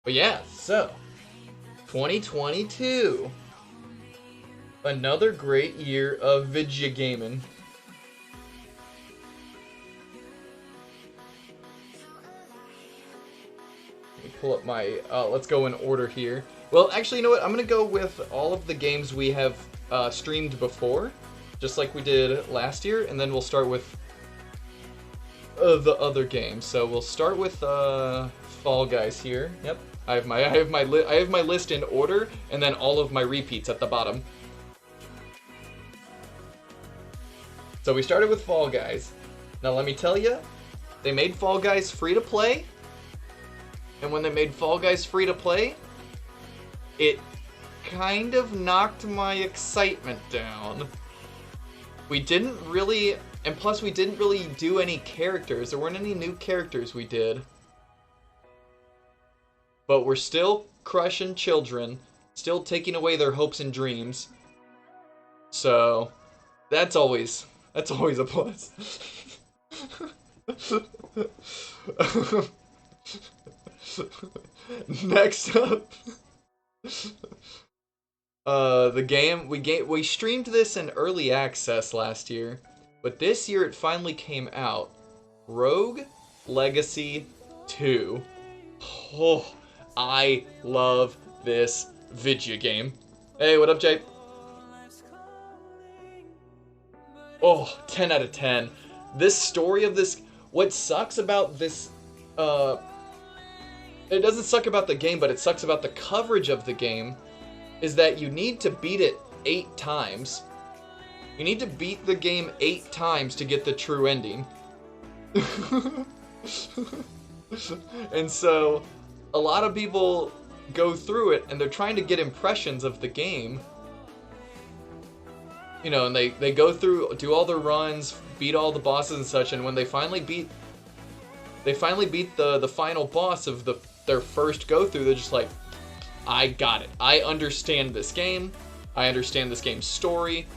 But yeah, so 2022. Another great year of video gaming. Let me pull up my, let's go in order here. Well, actually, you know what? I'm going to go with all of the games we have streamed before, just like we did last year, and then we'll start with the other games. So we'll start with Fall Guys here. Yep. I have my list in order, and then all of my repeats at the bottom. So we started with Fall Guys. Now let me tell you, they made Fall Guys free to play. And when they made Fall Guys free to play, it kind of knocked my excitement down. We didn't really, and plus we didn't really do any characters. There weren't any new characters we did. But we're still crushing children, still taking away their hopes and dreams. So, that's always a plus. Next up, the game we streamed this in early access last year, but this year it finally came out. Rogue Legacy 2. Oh, I love this video game. Hey, what up, Jay? Oh, 10 out of 10. This story of this... What sucks about this... It doesn't suck about the game, but it sucks about the coverage of the game, is that you need to beat it 8 times. You need to beat the game 8 times to get the true ending. And so, a lot of people go through it, and they're trying to get impressions of the game. You know, and they go through, do all their runs, beat all the bosses and such, and when they finally beat the final boss of their first go-through, they're just like, I got it. I understand this game. I understand this game's story.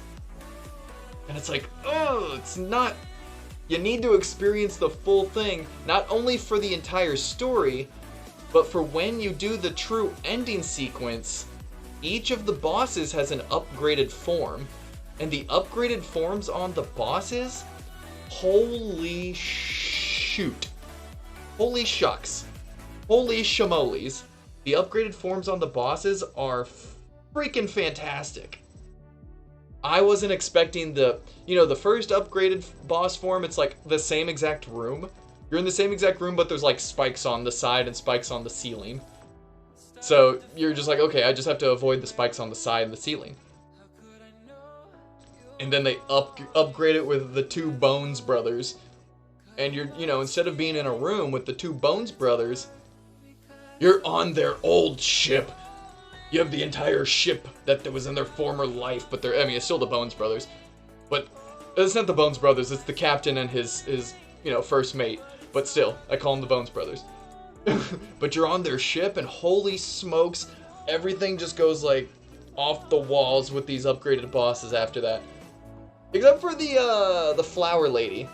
And it's like, oh, it's not... You need to experience the full thing, not only for the entire story, but for when you do the true ending sequence. Each of the bosses has an upgraded form. And the upgraded forms on the bosses, holy shoot. Holy shucks. Holy shamoles. The upgraded forms on the bosses are freaking fantastic. I wasn't expecting the first upgraded boss form, it's like the same exact room. You're in the same exact room, but there's like spikes on the side and spikes on the ceiling. So you're just like, okay, I just have to avoid the spikes on the side and the ceiling. And then they upgrade it with the 2 Bones brothers. And instead of being in a room with the 2 Bones brothers, you're on their old ship. You have the entire ship that was in their former life, but it's still the Bones brothers. But it's not the Bones brothers, it's the captain and his first mate. But still, I call them the Bones brothers. But you're on their ship, and holy smokes, everything just goes like off the walls with these upgraded bosses after that. Except for the flower lady.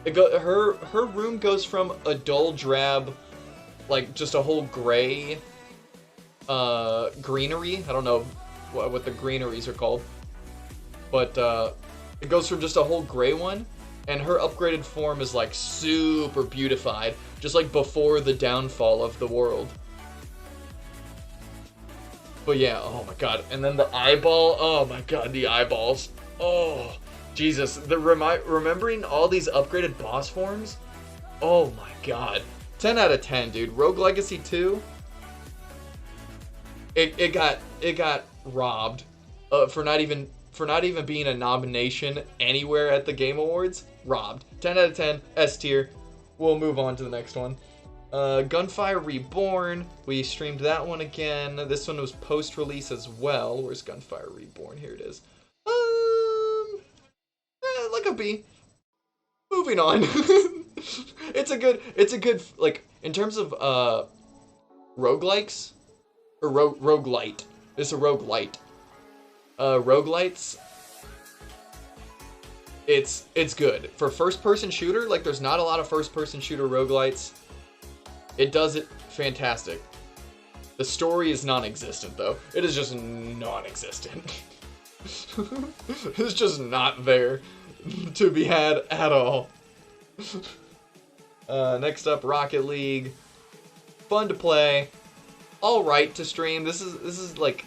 Her room goes from a dull drab, like just a whole gray greenery. I don't know what the greeneries are called. But it goes from just a whole gray one, and her upgraded form is like super beautified, just like before the downfall of the world. But yeah, oh my god. And then the eyeball, oh my god, the eyeballs. Oh, Jesus. Remembering all these upgraded boss forms? Oh my god. 10 out of 10, dude. Rogue Legacy 2? It got robbed for not even being a nomination anywhere at the Game Awards. Robbed. 10 out of 10, S tier. We'll move on to the next one. Gunfire Reborn. We streamed that one again. This one was post-release as well. Where's Gunfire Reborn? Here it is. Like a B. Moving on. It's a good, like, in terms of, roguelikes, or roguelite. It's a roguelite. Roguelites, it's good. For first-person shooter, like, there's not a lot of first-person shooter roguelites. It does it fantastic. The story is non-existent, though. It is just non-existent. It's just not there to be had at all. Next up, Rocket League. Fun to play. Alright to stream. This is like...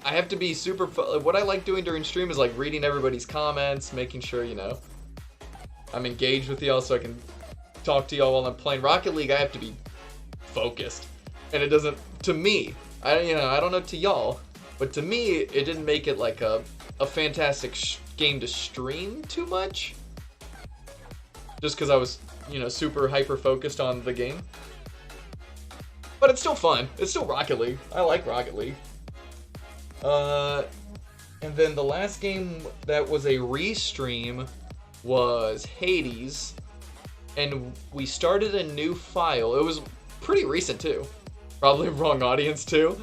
I have to be super... What I like doing during stream is like reading everybody's comments, making sure, you know, I'm engaged with y'all so I can talk to y'all while I'm playing Rocket League. I have to be focused, and it doesn't, to me, I don't know to y'all, but to me it didn't make it like a fantastic game to stream too much, just because I was, you know, super hyper focused on the game. But it's still fun. It's still Rocket League. I like Rocket League. And then the last game that was a restream was Hades, and we started a new file. It was pretty recent too. Probably wrong audience too.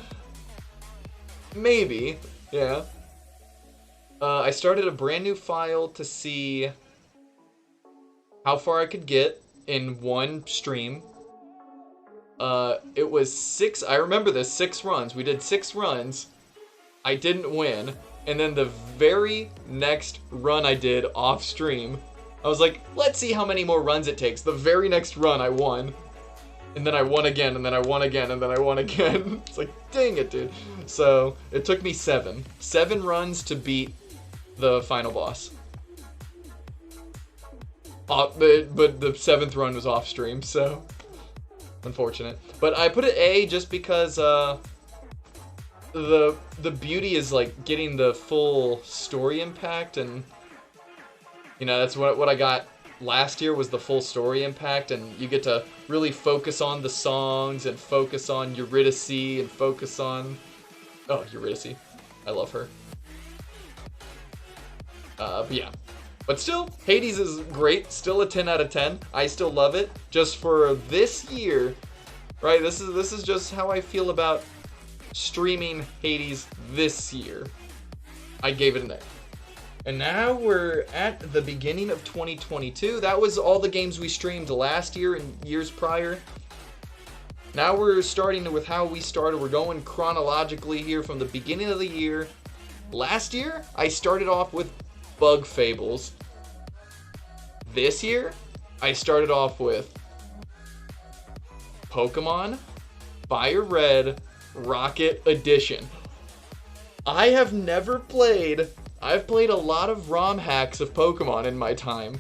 Maybe, yeah. I started a brand new file to see how far I could get in one stream. It was 6, I remember this, 6 runs. We did 6 runs. I didn't win. And then the very next run I did off stream, I was like, let's see how many more runs it takes. The very next run I won. And then I won again, and then I won again, and then I won again. It's like, dang it, dude. So, it took me 7 runs to beat the final boss. But the 7th run was off stream, so unfortunate. But I put it A just because the beauty is like getting the full story impact, and you know, that's what I got last year was the full story impact, and you get to really focus on the songs and focus on Eurydice and focus on Eurydice. I love her. But yeah. But still, Hades is great. Still a 10 out of 10. I still love it. Just for this year, right? This is just how I feel about streaming Hades this year. I gave it an A. And now we're at the beginning of 2022. That was all the games we streamed last year and years prior. Now we're starting with how we started. We're going chronologically here from the beginning of the year. Last year, I started off with Bug Fables. This year, I started off with Pokemon Fire Red Rocket Edition. I have never played... I've played a lot of ROM hacks of Pokemon in my time.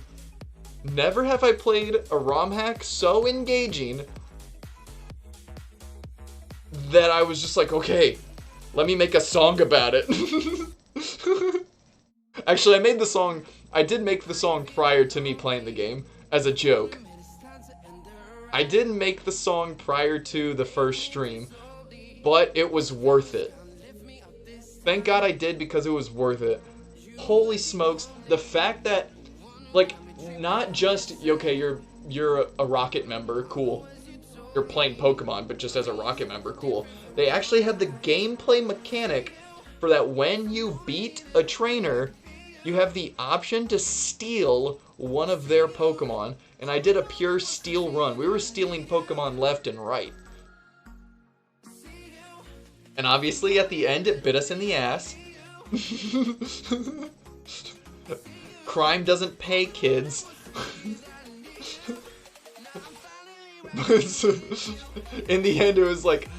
Never have I played a ROM hack so engaging that I was just like, okay, let me make a song about it. Actually, I did make the song prior to me playing the game, as a joke. I didn't make the song prior to the first stream, but it was worth it. Thank God I did, because it was worth it. Holy smokes, the fact that, like, not just, okay, you're a Rocket member, cool. You're playing Pokemon, but just as a Rocket member, cool. They actually had the gameplay mechanic for that when you beat a trainer, you have the option to steal one of their Pokemon, and I did a pure steal run. We were stealing Pokemon left and right. And obviously, at the end, it bit us in the ass. Crime doesn't pay, kids. But in the end, it was like,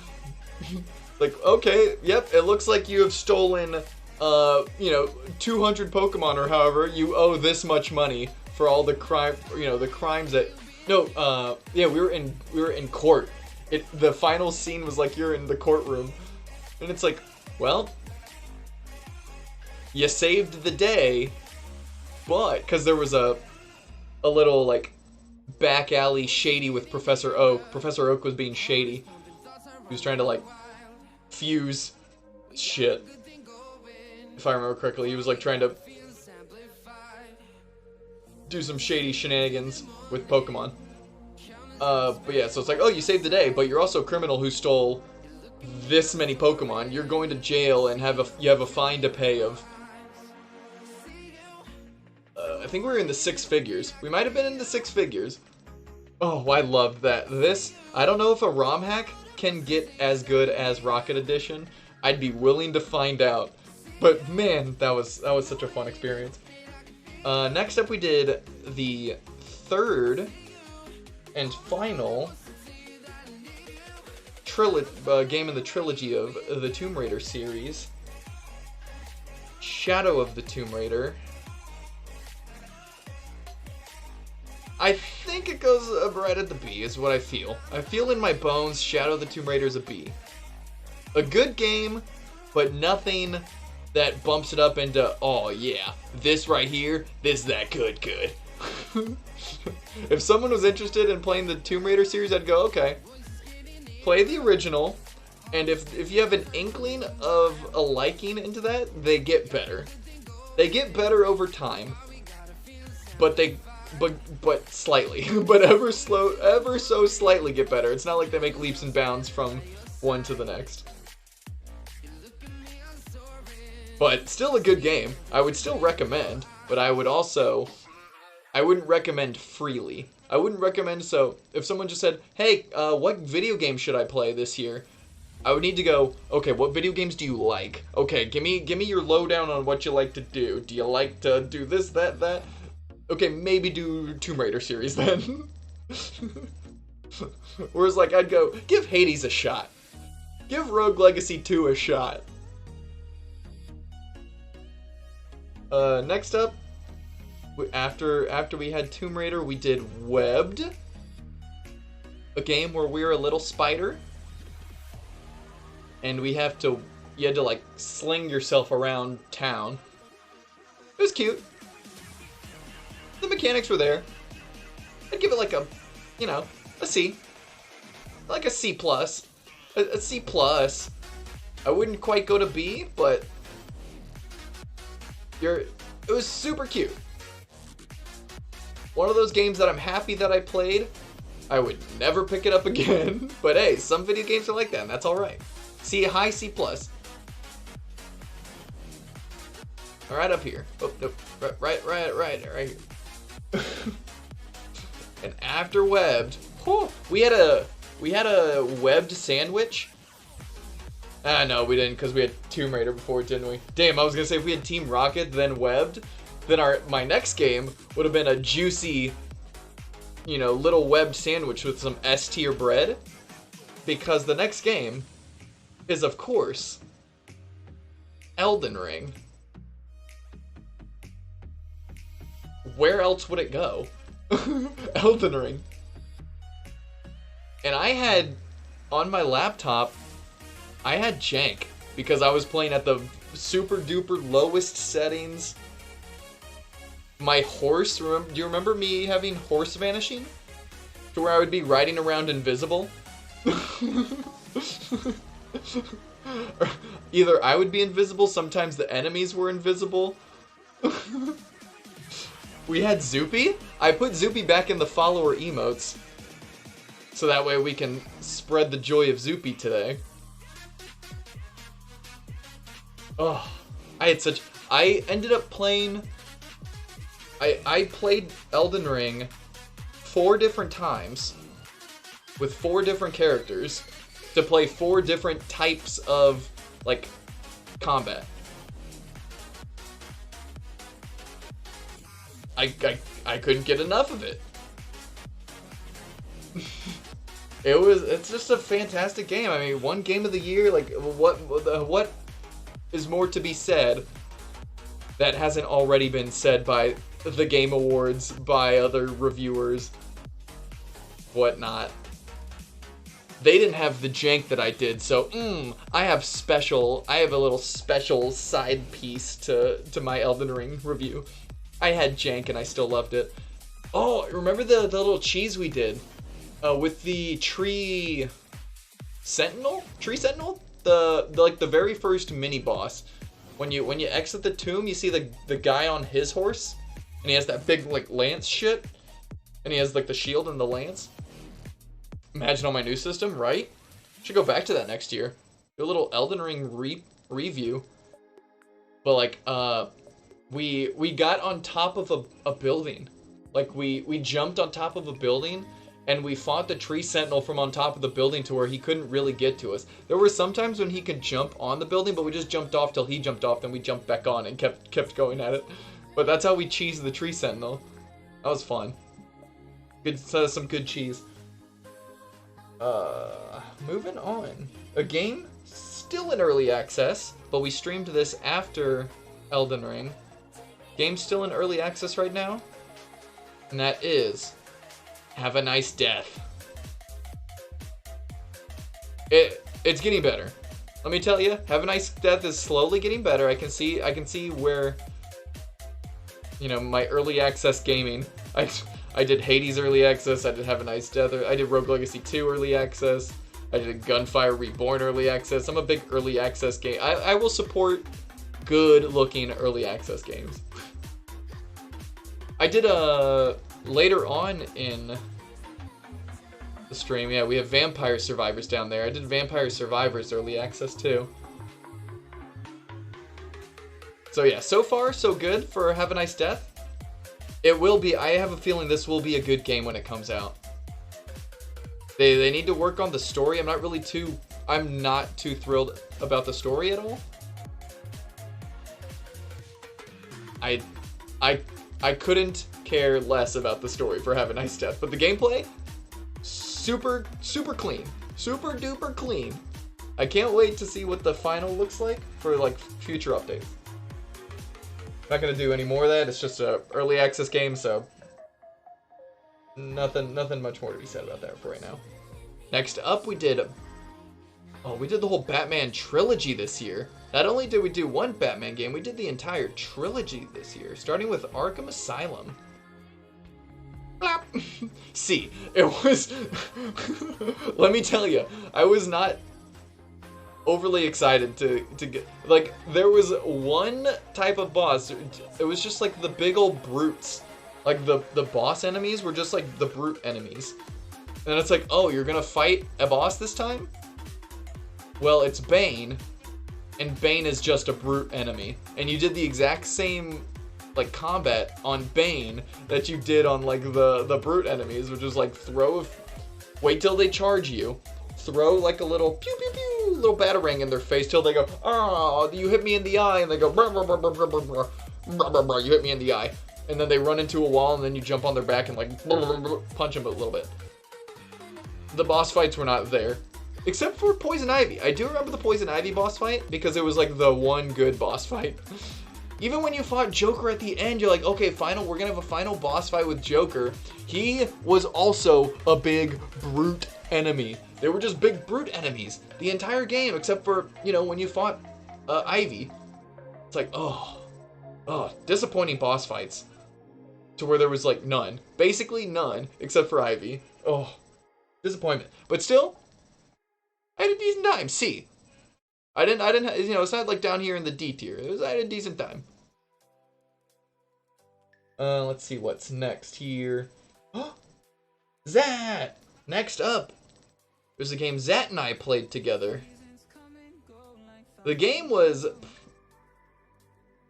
okay, yep, it looks like you have stolen, 200 Pokemon or however. You owe this much money for all the the crimes that. No, yeah, we were in court. The final scene was like you're in the courtroom, and it's like, well, you saved the day, but because there was a little like back alley shady with Professor Oak. Professor Oak was being shady. He was trying to like fuse shit. If I remember correctly, he was like trying to do some shady shenanigans with Pokemon. But yeah, so it's like, oh, you saved the day, but you're also a criminal who stole this many Pokemon. You're going to jail and you have a fine to pay of. I think we were in the 6 figures. We might have been in the 6 figures. Oh, I loved that. This, I don't know if a ROM hack can get as good as Rocket Edition. I'd be willing to find out. But man, that was such a fun experience. Next up we did the third and final game in the trilogy of the Tomb Raider series. Shadow of the Tomb Raider. I think it goes right at the B, is what I feel. I feel in my bones Shadow of the Tomb Raider is a B. A good game, but nothing that bumps it up into, oh yeah, this right here, this that good. If someone was interested in playing the Tomb Raider series, I'd go, okay, play the original, and if you have an inkling of a liking into that, they get better. They get better over time, but slightly, but ever so slightly get better. It's not like they make leaps and bounds from one to the next. But still a good game. I would still recommend, but I wouldn't recommend freely. I wouldn't recommend, so if someone just said, hey, what video game should I play this year? I would need to go, okay, what video games do you like? Okay, give me your lowdown on what you like to do. Do you like to do this, that? Okay, maybe do Tomb Raider series then. Whereas, like, I'd go, give Hades a shot. Give Rogue Legacy 2 a shot. Next up, after we had Tomb Raider, we did Webbed. A game where we're a little spider. And you had to, like, sling yourself around town. It was cute. The mechanics were there. I'd give it like a C. Like a C+. A C+. I wouldn't quite go to B, but it was super cute. One of those games that I'm happy that I played. I would never pick it up again. But hey, some video games are like that, and that's alright. High C+. Right up here. Oh, no. Right here. And after Webbed, we had a Webbed sandwich. No, we didn't, because we had Tomb Raider before, didn't we? Damn, I was gonna say if we had Team Rocket, then Webbed, then my next game would have been a juicy, little Webbed sandwich with some S tier bread, because the next game is, of course, Elden Ring. Where else would it go? Elden Ring. And I had, on my laptop, I had jank, because I was playing at the super duper lowest settings. My horse, do you remember me having horse vanishing? To where I would be riding around invisible? Either I would be invisible, sometimes the enemies were invisible. We had Zoopy. I put Zoopy back in the follower emotes, so that way we can spread the joy of Zoopy today. Oh, I ended up playing, I played Elden Ring 4 different times with 4 different characters to play 4 different types of, like, combat. I couldn't get enough of it. It's just a fantastic game. I mean, one game of the year, like, what is more to be said that hasn't already been said by the Game Awards, by other reviewers, whatnot. They didn't have the jank that I did, so I have a little special side piece to my Elden Ring review. I had jank and I still loved it. Oh, remember the little cheese we did with the Tree Sentinel? The very first mini boss. When you exit the tomb, you see the guy on his horse, and he has that big, like, lance shit, and he has, like, the shield and the lance. Imagine on my new system, right? Should go back to that next year. Do a little Elden Ring review. But, like, we got on top of a building. Like, we jumped on top of a building, and we fought the tree sentinel from on top of the building to where he couldn't really get to us. There were some times when he could jump on the building, but we just jumped off till he jumped off, then we jumped back on and kept going at it. But that's how we cheesed the tree sentinel. That was fun. Good, some good cheese. Moving on. A game still in early access, but we streamed this after Elden Ring. Game's still in early access right now, and that is Have a Nice Death. It's getting better. Let me tell you, Have a Nice Death is slowly getting better. I can see where, you know, my early access gaming. I did Hades early access. I did Have a Nice Death. I did Rogue Legacy 2 early access. I did Gunfire Reborn early access. I'm a big early access game. I will support good-looking early access games. I did later on in the stream, yeah, we have Vampire Survivors down there. I did Vampire Survivors early access too. So yeah, so far so good for Have a Nice Death. It will be, I have a feeling this will be a good game when it comes out. They need to work on the story. I'm not too thrilled about the story at all. I couldn't care less about the story for Have a Nice Death, but the gameplay, super clean, super duper clean. I can't wait to see what the final looks like for like future updates. Not gonna do any more of that. It's just a early access game, so nothing much more to be said about that for right now. Next up, we did the whole Batman trilogy this year. Not only did we do one Batman game, we did the entire trilogy this year, starting with Arkham Asylum. See, it was... Let me tell you, I was not overly excited to get... Like, there was one type of boss. It was just like the big old brutes. Like, the boss enemies were just like the brute enemies. And it's like, oh, you're gonna fight a boss this time? Well, it's Bane. And Bane is just a brute enemy. And you did the exact same, like, combat on Bane that you did on, like, the brute enemies, which is, like, wait till they charge you, throw, like, a little pew pew pew, little batarang in their face till they go, oh, you hit me in the eye, and they go, brr, brr, brr, brr, brr, brr, brr, brr, brr, you hit me in the eye. And then they run into a wall, and then you jump on their back and, like, brr, brr, brr, punch them a little bit. The boss fights were not there. Except for Poison Ivy. I do remember the Poison Ivy boss fight because it was like the one good boss fight. Even when you fought Joker at the end, you're like, okay, we're gonna have a final boss fight with Joker. He was also a big brute enemy. They were just big brute enemies the entire game, except for, you know, when you fought Ivy. It's like, oh, disappointing boss fights. To where there was like none. Basically none, except for Ivy. Oh, disappointment. But still, I had a decent time. C. I didn't, you know, it's not like down here in the D tier. I had a decent time. Let's see what's next here. Zat! Next up, there's a game Zat and I played together. The game was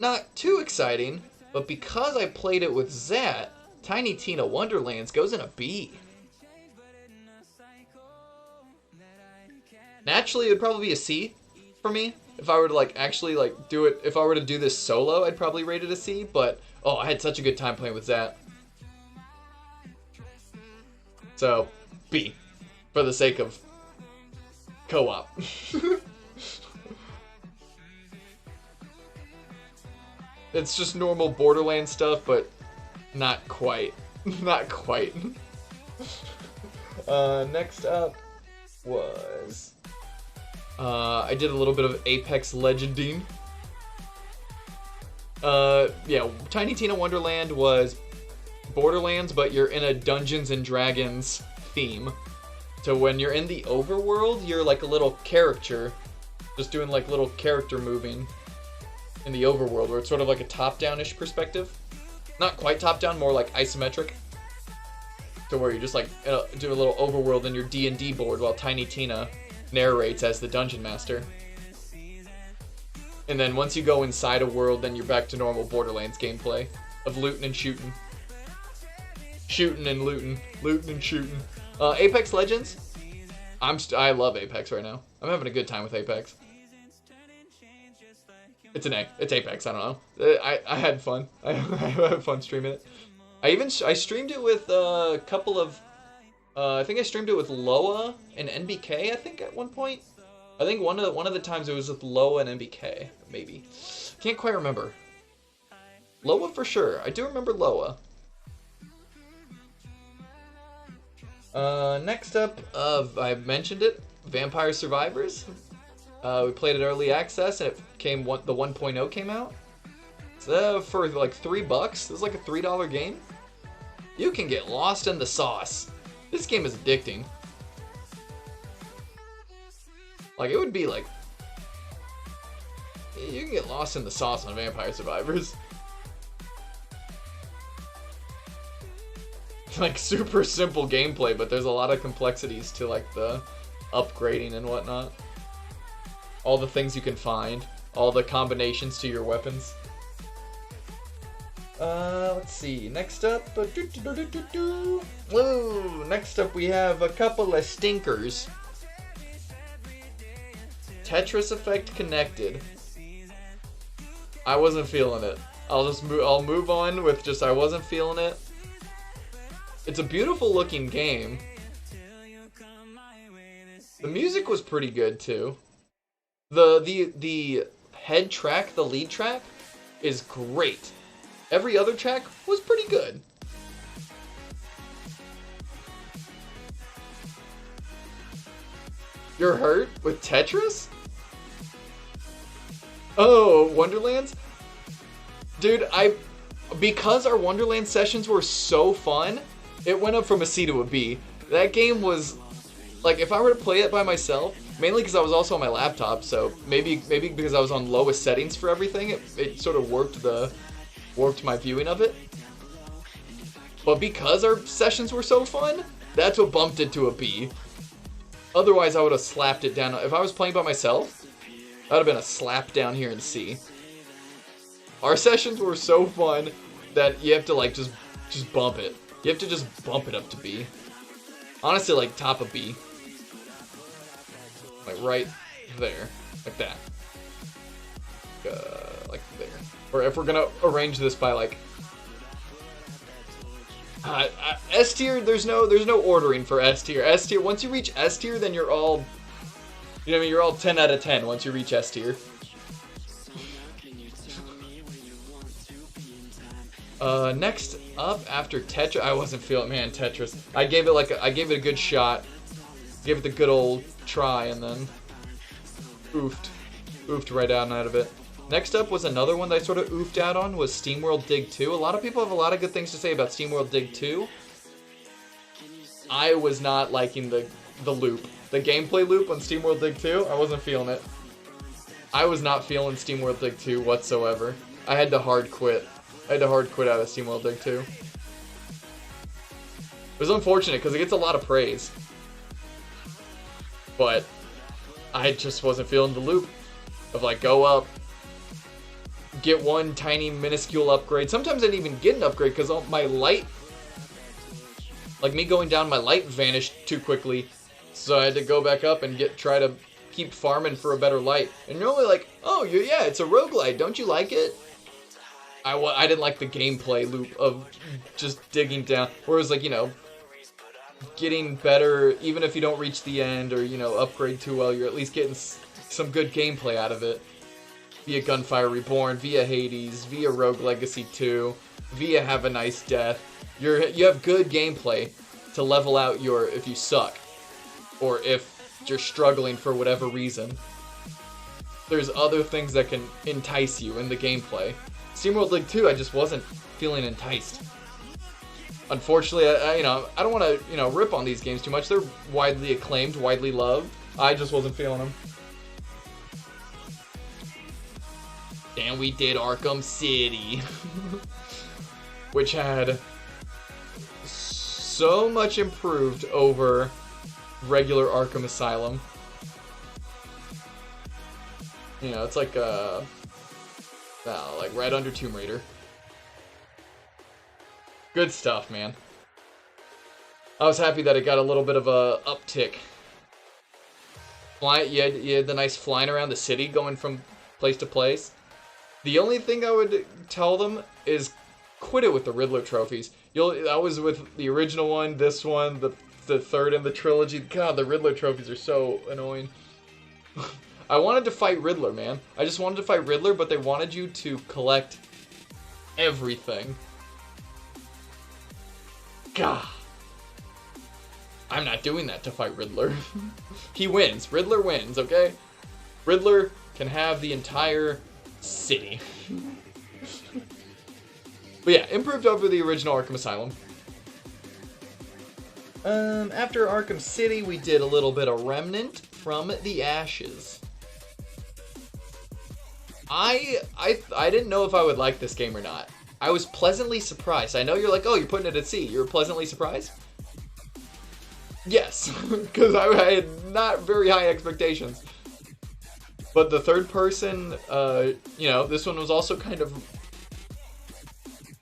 not too exciting, but because I played it with Zat, Tiny Tina Wonderlands goes in a B. Naturally, it would probably be a C for me. If I were to like actually like do it, if I were to do this solo, I'd probably rate it a C, but oh, I had such a good time playing with Zat. So, B, for the sake of co-op. It's just normal Borderlands stuff, but not quite. Not quite. Next up was... I did a little bit of Apex Legending. Yeah, Tiny Tina Wonderland was Borderlands, but you're in a Dungeons and Dragons theme. So when you're in the overworld, you're like a little character, just doing like little character moving in the overworld, where it's sort of like a top-down-ish perspective. Not quite top-down, more like isometric. To where you just like do a little overworld in your D&D board while Tiny Tina narrates as the dungeon master. And then once you go inside a world, then you're back to normal Borderlands gameplay of looting and shooting. Shooting and looting. Looting and shooting. Apex Legends. I love Apex right now. I'm having a good time with Apex. It's an A. It's Apex. I don't know. I had fun. I had fun streaming it. I streamed it with a couple of. I think I streamed it with Loa and NBK. I think at one point. I think one of the times it was with Loa and NBK. Maybe. Can't quite remember. Loa for sure. I do remember Loa. Next up, I mentioned it, Vampire Survivors. We played it early access, and the 1.0 came out. So for like $3, this is like a $3 game. You can get lost in the sauce. This game is addicting. Like it would be like, you can get lost in the sauce on Vampire Survivors. Like super simple gameplay, but there's a lot of complexities to like the upgrading and whatnot. All the things you can find, all the combinations to your weapons. Let's see. Next up, whoa! Next up, we have a couple of stinkers. Tetris Effect Connected. I wasn't feeling it. I'll move on with just I wasn't feeling it. It's a beautiful looking game. The music was pretty good too. The head track, the lead track, is great. Every other track was pretty good. You're hurt with Tetris? Oh, Wonderlands? Dude, because our Wonderland sessions were so fun, it went up from a C to a B. That game was, like, if I were to play it by myself, mainly because I was also on my laptop, so maybe because I was on lowest settings for everything, it sort of warped my viewing of it. But because our sessions were so fun, that's what bumped it to a B. Otherwise, I would have slapped it down. If I was playing by myself, that would have been a slap down here in C. Our sessions were so fun that you have to, like, just bump it. You have to just bump it up to B. Honestly, like, top of B. Like, right there. Like that. Like there. Or if we're gonna arrange this by, like... S tier, there's no ordering for S tier. S tier, once you reach S tier, then you're all... You know what I mean? You're all 10 out of 10 once you reach S tier. Next up after Tetris, I wasn't feeling, man, Tetris. I gave it a good shot. Gave it the good old try and then oofed right out of it. Next up was another one that I sort of oofed out on, was SteamWorld Dig 2. A lot of people have a lot of good things to say about SteamWorld Dig 2. I was not liking the loop. The gameplay loop on SteamWorld Dig 2, I wasn't feeling it. I was not feeling SteamWorld Dig 2 whatsoever. I had to hard quit. out of SteamWorld Dig 2. It was unfortunate because it gets a lot of praise. But I just wasn't feeling the loop of, like, go up, get one tiny minuscule upgrade. Sometimes I didn't even get an upgrade because my light, like me going down, my light vanished too quickly. So I had to go back up and try to keep farming for a better light. And you're only like, oh, yeah, it's a roguelite. Don't you like it? I didn't like the gameplay loop of just digging down. Whereas, like, you know, getting better, even if you don't reach the end or, you know, upgrade too well, you're at least getting some good gameplay out of it. Via Gunfire Reborn, via Hades, via Rogue Legacy 2, via Have a Nice Death. You have good gameplay to level out if you suck. Or if you're struggling for whatever reason. There's other things that can entice you in the gameplay. SteamWorld Dig 2, I just wasn't feeling enticed. Unfortunately, I don't want to, rip on these games too much. They're widely acclaimed, widely loved. I just wasn't feeling them. And we did Arkham City, which had so much improved over regular Arkham Asylum. You know, it's like right under Tomb Raider. Good stuff, man. I was happy that it got a little bit of a uptick. You had the nice flying around the city, going from place to place. The only thing I would tell them is quit it with the Riddler trophies. I was with the original one, this one, the third in the trilogy. God, the Riddler trophies are so annoying. I wanted to fight Riddler, man. I just wanted to fight Riddler, but they wanted you to collect everything. God. I'm not doing that to fight Riddler. He wins. Riddler wins, okay? Riddler can have the entire city. But yeah, improved over the original Arkham Asylum. After Arkham City, we did a little bit of Remnant from the Ashes. I didn't know if I would like this game or not. I was pleasantly surprised. I know you're like, oh, you're putting it at C. You're pleasantly surprised? Yes, because I had not very high expectations. But the third person, this one was also kind of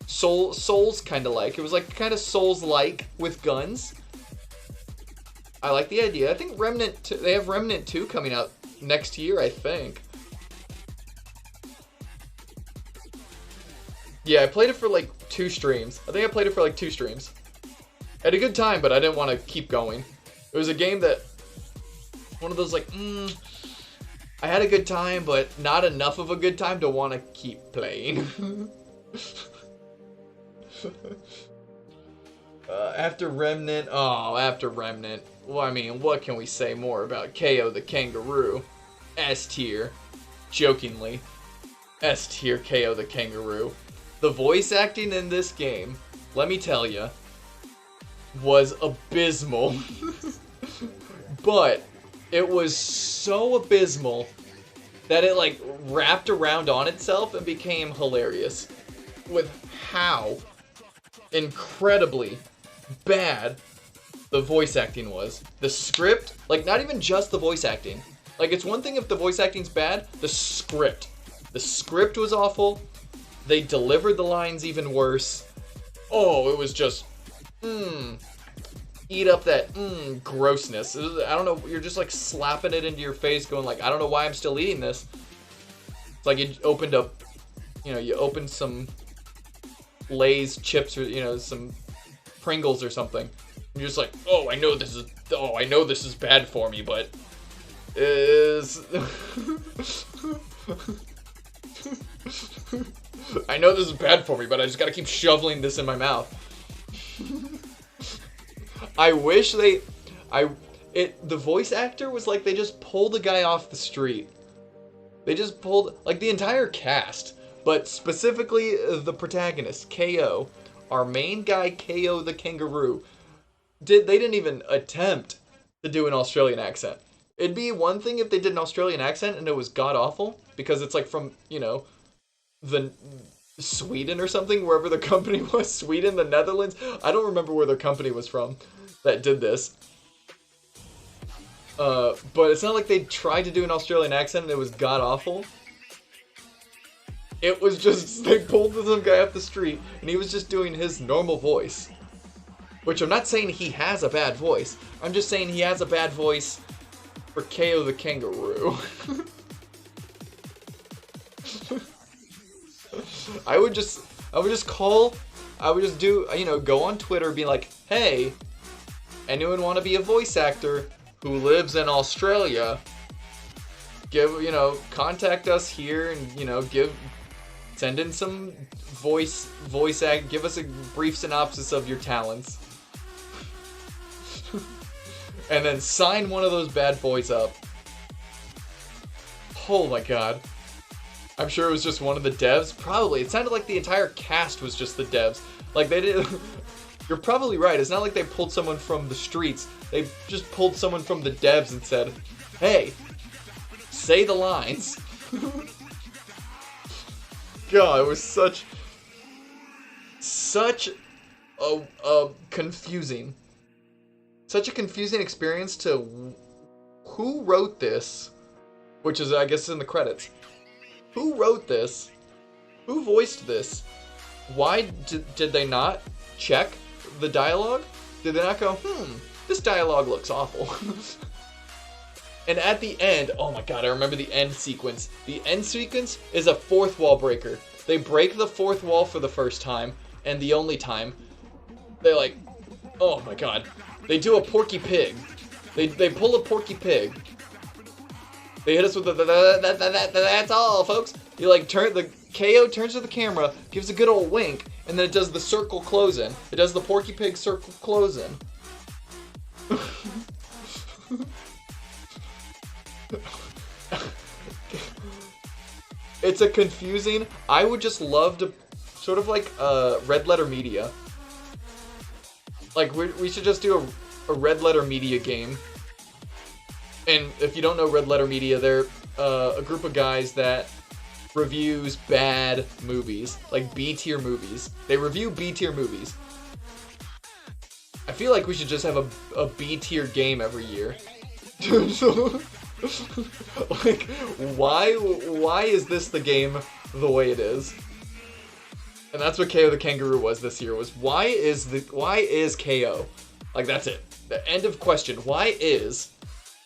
Souls kind of like. It was like kind of Souls-like with guns. I like the idea. I think they have Remnant 2 coming out next year, I think. Yeah, I played it for like 2 streams. I think I played it for like 2 streams. I had a good time, but I didn't want to keep going. It was a game that, one of those like, I had a good time, but not enough of a good time to want to keep playing. After Remnant, well, I mean, what can we say more about KO the Kangaroo? S tier, jokingly. S tier KO the Kangaroo. The voice acting in this game, let me tell you, was abysmal. But it was so abysmal that it like wrapped around on itself and became hilarious with how incredibly bad the voice acting was. The script, like not even just the voice acting. Like it's one thing if the voice acting's bad, the script was awful. They delivered the lines even worse. Oh, it was just eat up that grossness. I don't know, you're just like slapping it into your face going like, I don't know why I'm still eating this. It's like you opened up, you opened some Lay's chips or, some Pringles or something. And you're just like, I know this is bad for me, but I know this is bad for me, but I just gotta keep shoveling this in my mouth. I wish the voice actor was like they just pulled a guy off the street. They just pulled, like the entire cast, but specifically the protagonist, KO, our main guy, KO the Kangaroo, they didn't even attempt to do an Australian accent. It'd be one thing if they did an Australian accent and it was god-awful, because it's like from, the Sweden or something, wherever the company was. Sweden, the Netherlands. I don't remember where their company was from that did this. But it's not like they tried to do an Australian accent and it was god-awful. It was just, they pulled some guy off the street and he was just doing his normal voice. Which I'm not saying he has a bad voice. I'm just saying he has a bad voice for KO the Kangaroo. I would just go on Twitter and be like, hey, anyone want to be a voice actor who lives in Australia? Contact us here and, send in some voice act, give us a brief synopsis of your talents. And then sign one of those bad boys up. Oh my god. I'm sure it was just one of the devs. Probably. It sounded like the entire cast was just the devs. Like they did. You're probably right. It's not like they pulled someone from the streets. They just pulled someone from the devs and said, hey, say the lines. God, it was such a confusing. Such a confusing experience to who wrote this, which is, I guess, in the credits. Who wrote this? Who voiced this? Why did they not check the dialogue? Did they not go, this dialogue looks awful? And at the end, oh my god, I remember the end sequence. The end sequence is a fourth wall breaker. They break the fourth wall for the first time, and the only time. They like, oh my god. They do a Porky Pig. They pull a Porky Pig. They hit us with that's all, folks. You like the KO turns to the camera, gives a good old wink, and then it does the circle close-in. It does the Porky Pig circle close-in. It's a confusing. I would just love to, sort of like Red Letter Media. Like we should just do a Red Letter Media game. And if you don't know Red Letter Media, they're a group of guys that reviews bad movies, like B-tier movies. They review B-tier movies. I feel like we should just have a B-tier game every year. Like, why is this the game the way it is? And that's what KO the Kangaroo was this year, was why is KO? Like, that's it. The end of question. Why is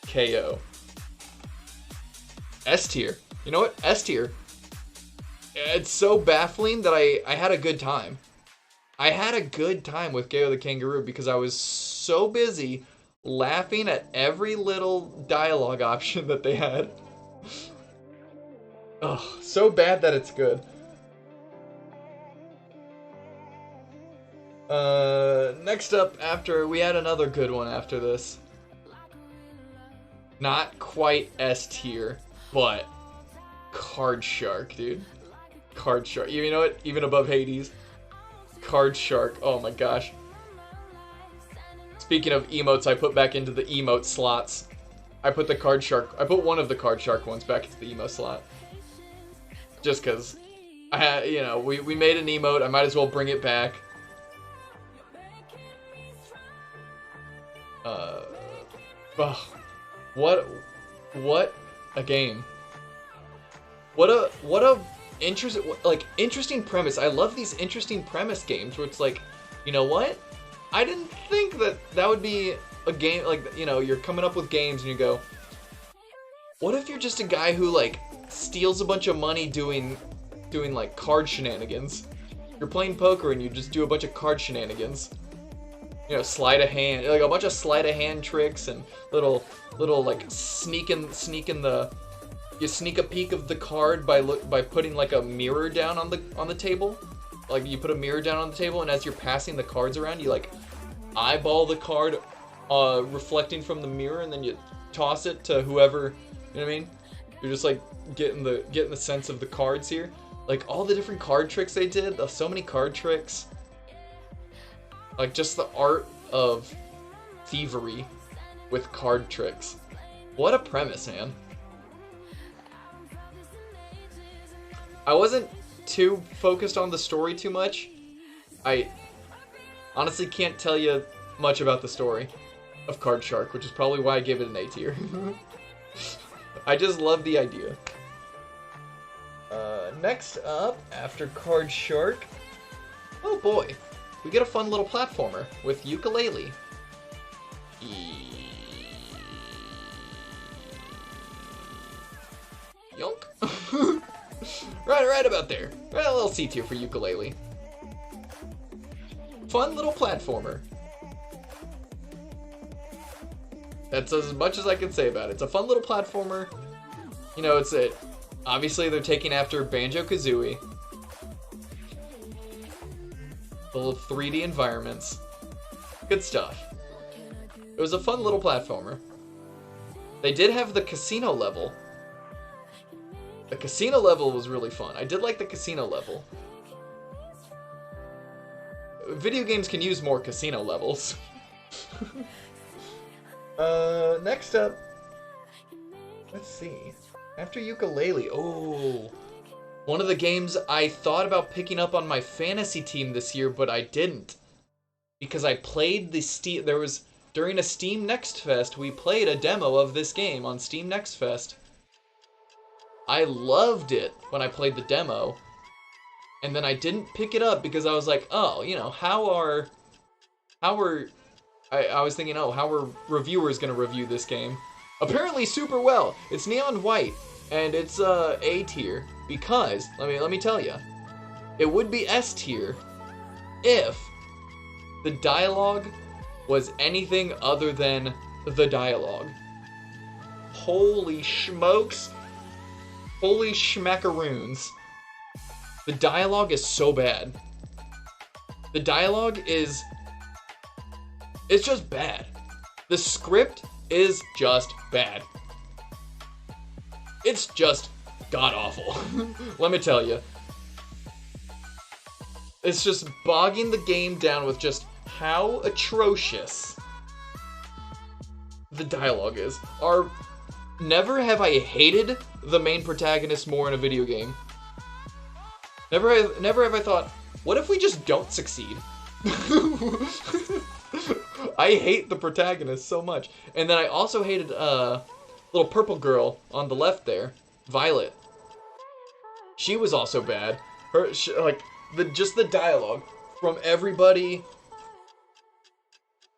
KO? S tier. You know what? S tier. It's so baffling that I had a good time. I had a good time with KO the Kangaroo because I was so busy laughing at every little dialogue option that they had. Oh, so bad that it's good. Next up, we had another good one after this. Not quite S tier, but Card Shark, dude. Card Shark. You know what? Even above Hades. Card Shark. Oh my gosh. Speaking of emotes, I put back into the emote slots. I put one of the Card Shark ones back into the emote slot. Just cause I had, we made an emote, I might as well bring it back. What a game. What a interesting premise. I love these interesting premise games where it's like, you know what? I didn't think that would be a game, like, you're coming up with games and you go, what if you're just a guy who, like, steals a bunch of money doing like, card shenanigans? You're playing poker and you just do a bunch of card shenanigans. Sleight of hand, like a bunch of sleight of hand tricks and little like sneak a peek of the card by putting like a mirror down on the table. Like you put a mirror down on the table and as you're passing the cards around, you like eyeball the card reflecting from the mirror and then you toss it to whoever, you know what I mean? You're just like getting the sense of the cards here. Like all the different card tricks they did, so many card tricks. Like just the art of thievery with card tricks. What a premise, man. I wasn't too focused on the story too much. I honestly can't tell you much about the story of Card Shark, which is probably why I gave it an A tier. I just love the idea. Next up, after Card Shark, oh boy, we get a fun little platformer with Yooka-Laylee. Yonk. Right about there. Well, a little C tier for Yooka-Laylee. Fun little platformer. That's as much as I can say about it. It's a fun little platformer. Obviously they're taking after Banjo-Kazooie. The little 3D environments. Good stuff. It was a fun little platformer. They did have the casino level. The casino level was really fun. I did like the casino level. Video games can use more casino levels. Next up, let's see. After Yooka-Laylee, oh, one of the games I thought about picking up on my fantasy team this year, but I didn't. Because I played during a Steam Next Fest, we played a demo of this game on Steam Next Fest. I loved it when I played the demo, and then I didn't pick it up because I was like, oh, how are I was thinking, oh, how are reviewers gonna review this game? Apparently super well. It's Neon White, and it's A tier because let me tell you, it would be S tier if the dialogue was anything other than the dialogue. Holy smokes! Holy schmackaroons! The dialogue is so bad. The dialogue is... it's just bad. The script is just bad. It's just god-awful. Let me tell you. It's just bogging the game down with just how atrocious the dialogue is. Never have I hated the main protagonist more in a video game. Never have I thought, what if we just don't succeed? I hate the protagonist so much. And then I also hated little purple girl on the left there, Violet. She was also bad. Just the dialogue from everybody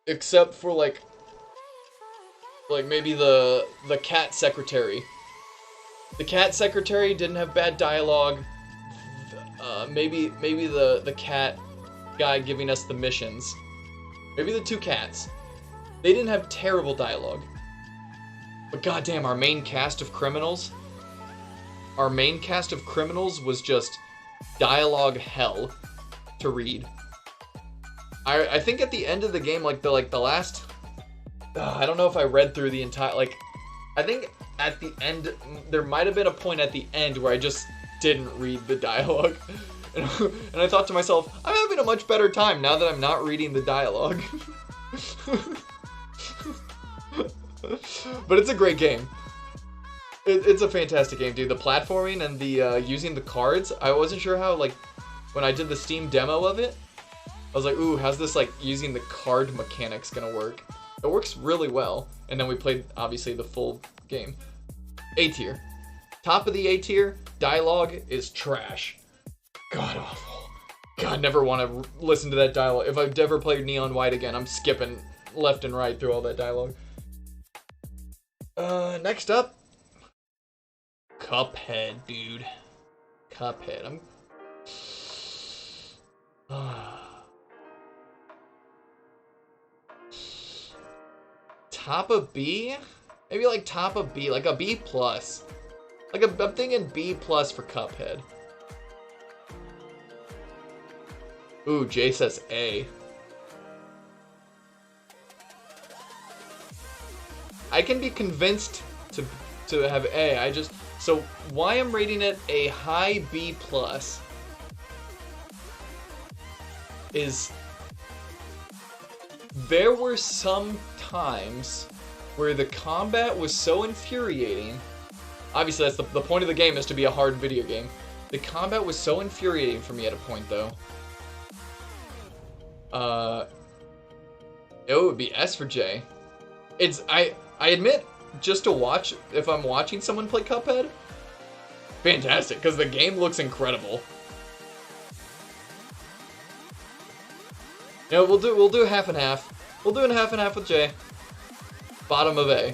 except for like maybe the cat secretary. The cat secretary didn't have bad dialogue. Maybe the cat guy giving us the missions. Maybe the two cats. They didn't have terrible dialogue. But goddamn, our main cast of criminals. Our main cast of criminals was just dialogue hell to read. I think at the end of the game, like the last. I don't know if I read through the entire. I think at the end there might have been a point at the end where I just didn't read the dialogue. And I thought to myself, I'm having a much better time now that I'm not reading the dialogue. But it's a great game. It's a fantastic game, dude. The platforming and the using the cards, I wasn't sure how, when I did the Steam demo of it, I was like, ooh, how's this, using the card mechanics gonna work? It works really well. And then we played, obviously, the full game. A tier. Top of the A tier, dialogue is trash. God awful. God, never want to listen to that dialogue. If I've ever played Neon White again, I'm skipping left and right through all that dialogue. Next up, Cuphead, dude. Cuphead. Top of B? Maybe top of B, a B plus. I'm thinking B plus for Cuphead. Ooh, Jay says A. I can be convinced to have A. So why I'm rating it a high B plus is there were some times where the combat was so infuriating. Obviously, that's the point of the game, is to be a hard video game. The combat was so infuriating for me at a point, though. It would be S for J. I admit, just to watch, if I'm watching someone play Cuphead, fantastic, because the game looks incredible. You know, we'll do half and half. We'll do a half and half with J. Bottom of A.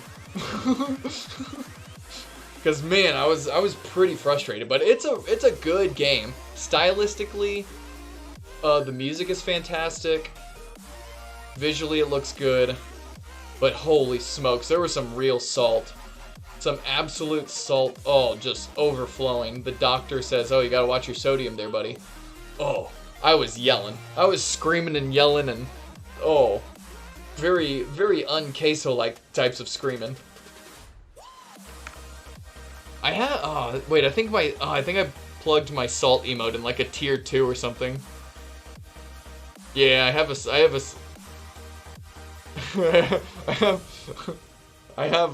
Because man, I was pretty frustrated, but it's a good game. Stylistically, the music is fantastic. Visually, it looks good. But holy smokes, there was some real salt. Some absolute salt. Oh, just overflowing. The doctor says, oh, you gotta watch your sodium there, buddy. Oh, I was yelling. I was screaming and yelling and... oh, very, very un-queso-like types of screaming. I had... oh, wait, I think I plugged my salt emote in a tier 2 or something. Yeah, I have a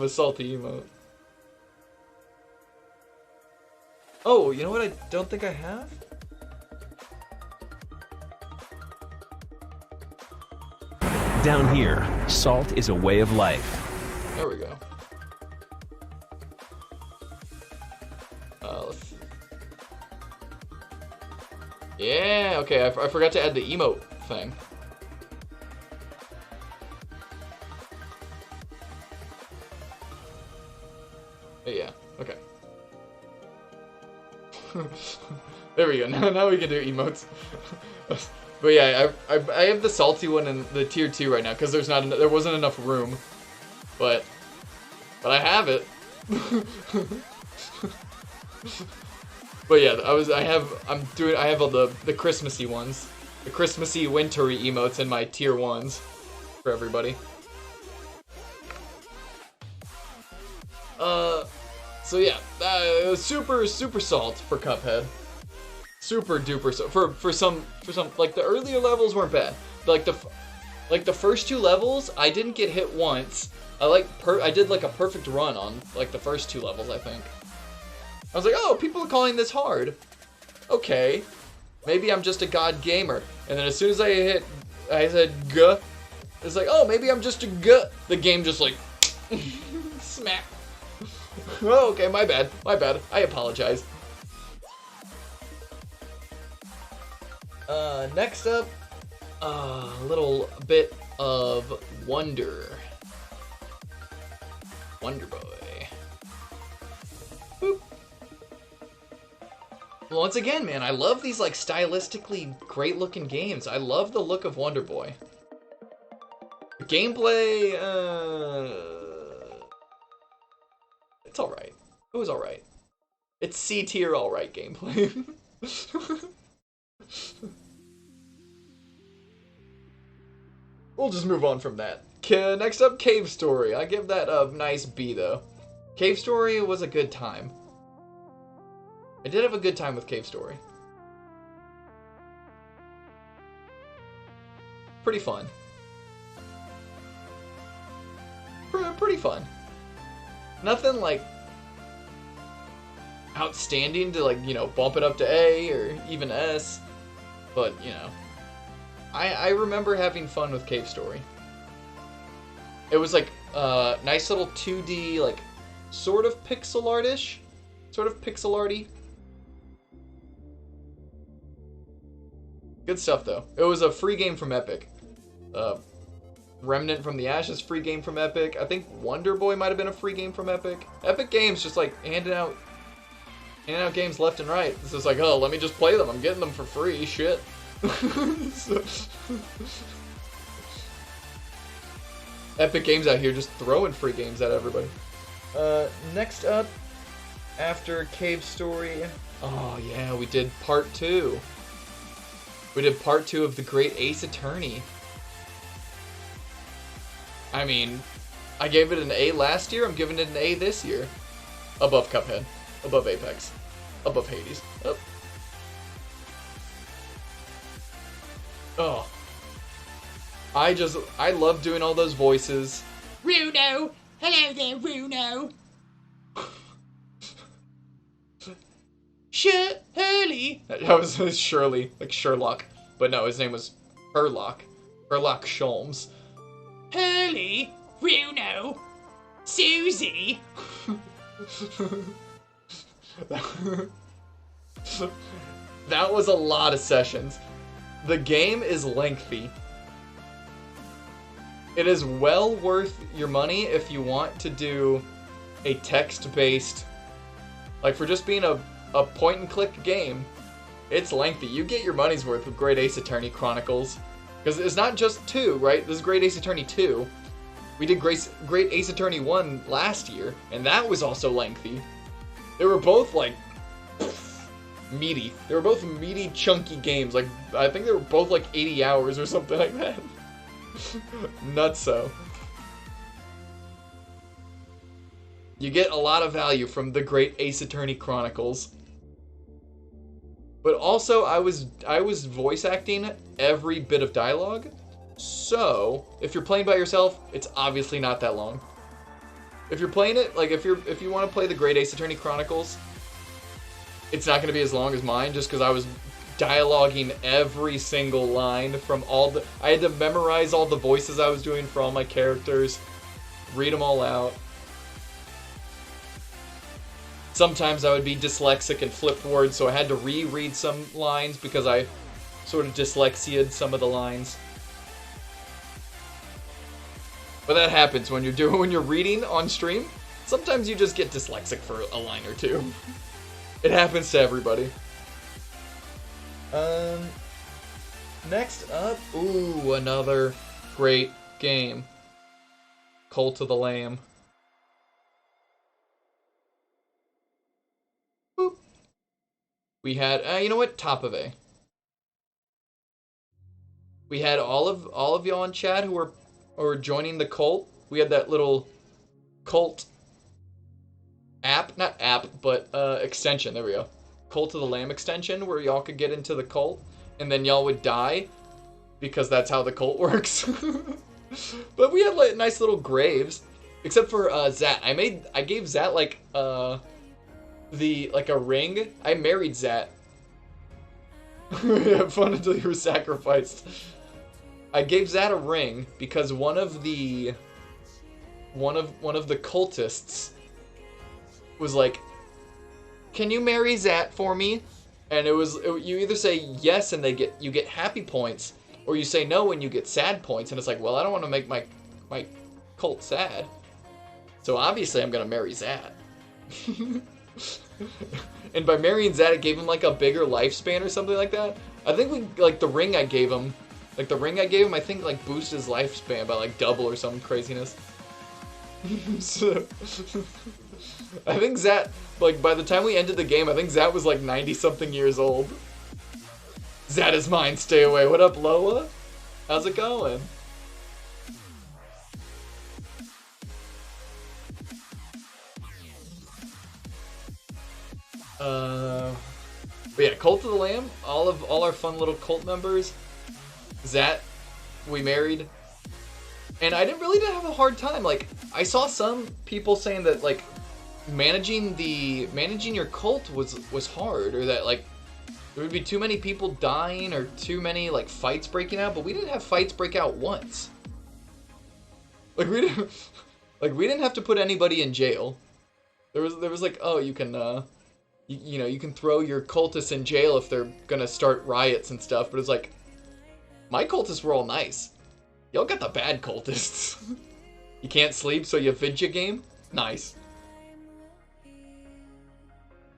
salty emote. Oh, you know what I don't think I have? Down here, salt is a way of life. There we go. Let's see. Yeah, okay, I forgot to add the emote thing. Yeah, okay. There we go. Now we can do emotes. But yeah, I have the salty one in the tier 2 right now because there wasn't enough room. But I have it. But yeah, I have all the Christmassy ones, the Christmassy wintry emotes in my tier 1s for everybody. So yeah, super salt for Cuphead. Super duper salt for some like the earlier levels weren't bad. Like the first 2 levels, I didn't get hit once. I did like a perfect run on like the first 2 levels, I think. I was like, oh, people are calling this hard. Okay, maybe I'm just a god gamer. And then as soon as I said guh, it's like, oh, maybe I'm just a guh. The game just like smack. Oh, okay, my bad. I apologize. Next up, a little bit of Wonder Boy. Boop. Once again, man, I love these like stylistically great looking games. I love the look of Wonder Boy. The gameplay, it's alright. It was alright. It's C tier alright gameplay. We'll just move on from that. Next up, Cave Story. I give that a nice B, though. Cave Story was a good time. I did have a good time with Cave Story. Pretty fun. Pretty fun. Nothing, like, outstanding to, like, you know, bump it up to A or even S. But, you know, I remember having fun with Cave Story. It was like nice little 2D, like sort of pixel art-ish, sort of pixel arty. Good stuff though. It was a free game from Epic. Remnant from the Ashes, free game from Epic. I think Wonder Boy might have been a free game from Epic. Epic Games just like handing out games left and right. It's just like, oh, let me just play them. I'm getting them for free. Shit. Epic Games out here just throwing free games at everybody. Next up, after Cave Story, oh yeah, we did part 2. We did part 2 of The Great Ace Attorney. I mean, I gave it an A last year, I'm giving it an A this year. Above Cuphead, above Apex, above Hades. Oh. I love doing all those voices. Runo! Hello there, Runo! Hurley! That was Shirley, like Sherlock. But no, his name was Herlock. Herlock Sholmes. Hurley! Runo! Susie! That was a lot of sessions. The game is lengthy. It is well worth your money if you want to do a text-based, like for just being a point-and-click game, it's lengthy. You get your money's worth with Great Ace Attorney Chronicles. Because it's not just 2, right? This is Great Ace Attorney 2. We did Great Ace Attorney 1 last year, and that was also lengthy. They were both, like, meaty. They were both meaty, chunky games. Like, I think they were both, like, 80 hours or something like that. Nutso. You get a lot of value from the Great Ace Attorney Chronicles. But also, I was voice acting every bit of dialogue, so if you're playing by yourself, it's obviously not that long. If you're playing it, like if you want to play the Great Ace Attorney Chronicles, it's not going to be as long as mine, just because I was dialoguing every single line from I had to memorize all the voices I was doing for all my characters, read them all out. Sometimes I would be dyslexic and flip words, so I had to reread some lines because I sort of dyslexia'd some of the lines. But that happens when you're reading on stream. Sometimes you just get dyslexic for a line or two. It happens to everybody. Next up, ooh, another great game. Cult of the Lamb. Boop. We had, you know what? Top of A. We had all of y'all in chat who were joining the cult. We had that little cult app, not app, but extension. There we go. Cult of the Lamb extension, where y'all could get into the cult, and then y'all would die, because that's how the cult works. But we had like nice little graves, except for Zat. I gave Zat like a ring. I married Zat. Have fun until you were sacrificed. I gave Zat a ring because one of the cultists was like, "Can you marry Zat for me?" And you either say yes and you get happy points, or you say no and you get sad points. And it's like, well, I don't want to make my cult sad, so obviously I'm gonna marry Zat. And by marrying Zat, it gave him like a bigger lifespan or something like that. I think the ring I gave him, I think like boosted his lifespan by like double or some craziness. So, I think Zat, like by the time we ended the game, I think Zat was like 90 something years old. Zat is mine, stay away. What up, Lola? How's it going? But yeah, Cult of the Lamb, all our fun little cult members. Zat, we married. And I didn't have a hard time. Like, I saw some people saying that like managing your cult was hard, or that like there would be too many people dying or too many like fights breaking out, but we didn't have fights break out once. Like we didn't have to put anybody in jail. There was like, oh, you can you can throw your cultists in jail if they're gonna start riots and stuff, but it's like, my cultists were all nice. Y'all got the bad cultists. You can't sleep, so you vidya game? Nice.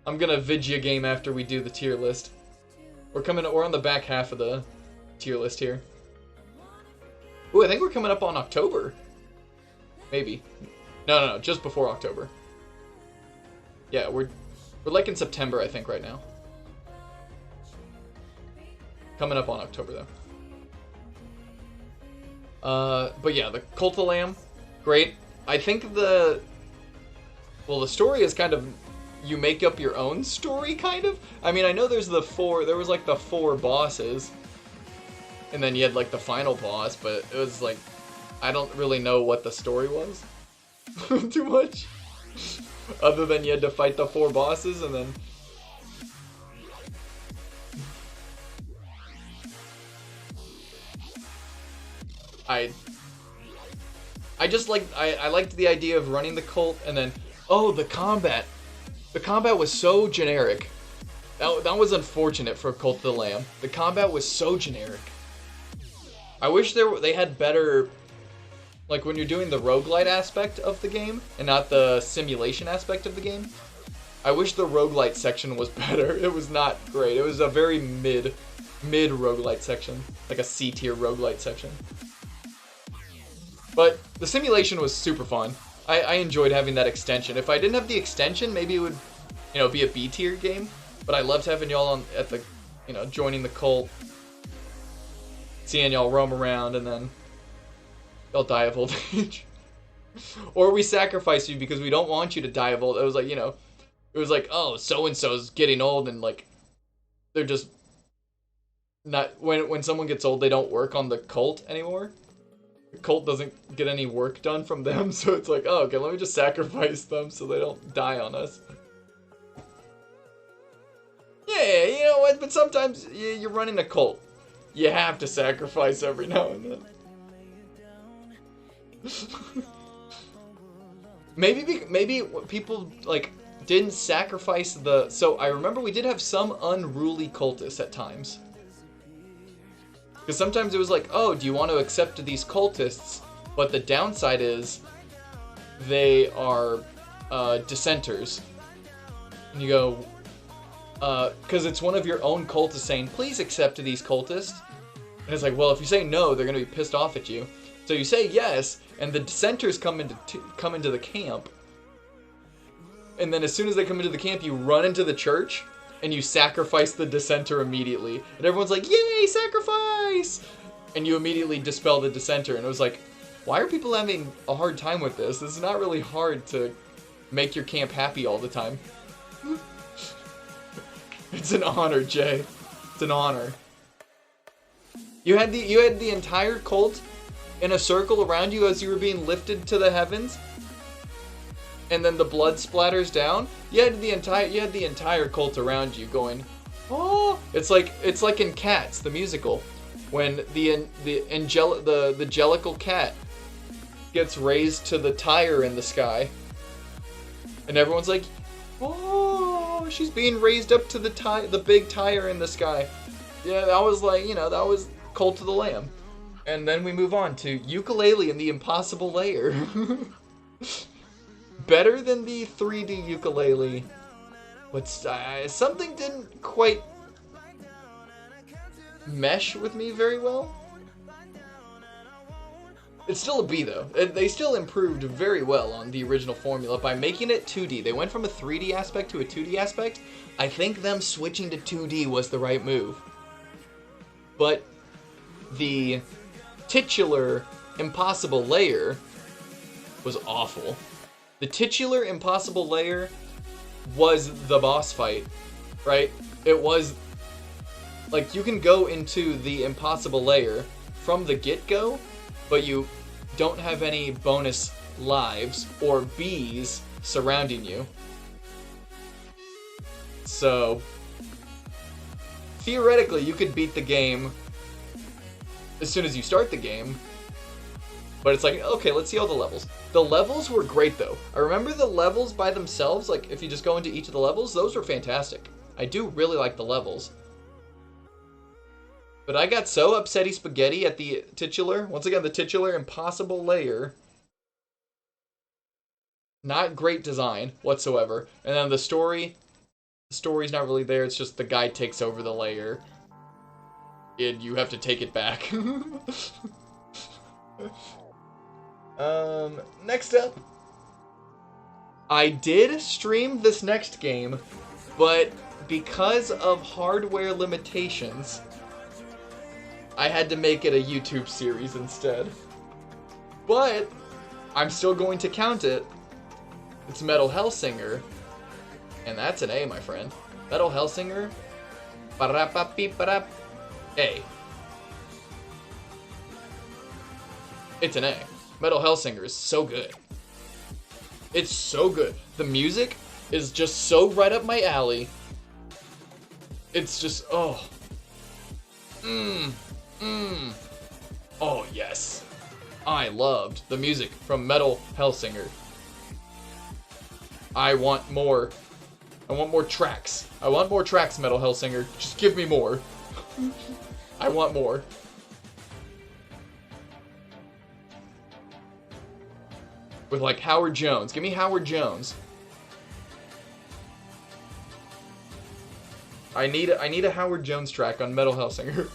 I'm gonna vidya game after we do the tier list. We're on the back half of the tier list here. Ooh, I think we're coming up on October. Maybe. No, just before October. Yeah, we're like in September, I think, right now. Coming up on October, though. But yeah, the Cult of the Lamb, great. I think the story is kind of, you make up your own story, kind of. I mean, I know there was like the 4 bosses, and then you had like the final boss, but it was like, I don't really know what the story was too much. Other than you had to fight the 4 bosses, and then I liked the idea of running the cult, and then the combat. The combat was so generic. That was unfortunate for Cult of the Lamb. The combat was so generic. I wish they had better, like when you're doing the roguelite aspect of the game and not the simulation aspect of the game. I wish the roguelite section was better. It was not great. It was a very mid roguelite section, like a C tier roguelite section. But the simulation was super fun. I enjoyed having that extension. If I didn't have the extension, maybe it would, be a B tier game. But I loved having y'all at the, joining the cult, seeing y'all roam around, and then y'all die of old age. Or we sacrifice you because we don't want you to die of old. It was like, it was like, oh, so and so's getting old, and like they're just not, when someone gets old, they don't work on the cult anymore. The cult doesn't get any work done from them, so it's like, oh, okay, let me just sacrifice them so they don't die on us. Yeah, you know what, but sometimes you're running a cult. You have to sacrifice every now and then. Maybe people, like, didn't sacrifice so I remember we did have some unruly cultists at times. Because sometimes it was like, oh, do you want to accept these cultists? But the downside is they are dissenters. And you go, because it's one of your own cultists saying, please accept these cultists. And it's like, well, if you say no, they're going to be pissed off at you. So you say yes, and the dissenters come into the camp. And then as soon as they come into the camp, you run into the church, and you sacrifice the dissenter immediately. And everyone's like, yay, sacrifice! And you immediately dispel the dissenter. And it was like, why are people having a hard time with this? This is not really hard to make your camp happy all the time. It's an honor, Jay. It's an honor. You had the entire cult in a circle around you as you were being lifted to the heavens, and then the blood splatters down. You had the entire cult around you going, oh! It's like in Cats, the musical, when the Jellicle cat gets raised to the tire in the sky, and everyone's like, oh, she's being raised up to the big tire in the sky. Yeah, that was like, that was Cult of the Lamb. And then we move on to Yooka-Laylee and the Impossible Lair. Better than the 3D Yooka-Laylee, but something didn't quite mesh with me very well. It's still a B though. They still improved very well on the original formula by making it 2D. They went from a 3D aspect to a 2D aspect. I think them switching to 2D was the right move. But the titular Impossible Lair was awful. The titular Impossible Lair was the boss fight, right? It was like you can go into the Impossible Lair from the get-go, but you don't have any bonus lives or bees surrounding you. So theoretically, you could beat the game as soon as you start the game, but it's like, okay, let's see all the levels. The levels were great though. I remember the levels by themselves, like if you just go into each of the levels, those were fantastic. I do really like the levels. But I got so upsetty spaghetti at the titular, once again, the titular Impossible Lair. Not great design whatsoever. And then the story's not really there, it's just the guy takes over the lair. And you have to take it back. Next up. I did stream this next game, but because of hardware limitations, I had to make it a YouTube series instead. But I'm still going to count it. It's Metal Hellsinger. And that's an A, my friend. Metal Hellsinger. A. It's an A. Metal Hellsinger is so good. It's so good. The music is just so right up my alley. It's just, oh. Oh, yes. I loved the music from Metal Hellsinger. I want more. I want more tracks. I want more tracks, Metal Hellsinger. Just give me more. I want more. With like Howard Jones. Give me Howard Jones. I need a Howard Jones track on Metal Hellsinger.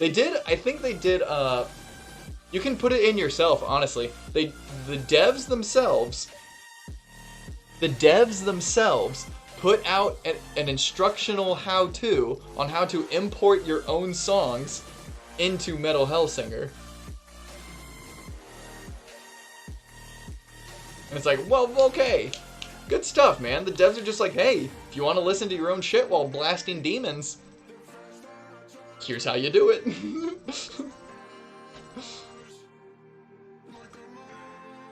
I think they did, you can put it in yourself, honestly. The devs themselves put out an instructional how-to on how to import your own songs into Metal Hellsinger. And it's like, well, okay. Good stuff, man. The devs are just like, hey, if you want to listen to your own shit while blasting demons, here's how you do it.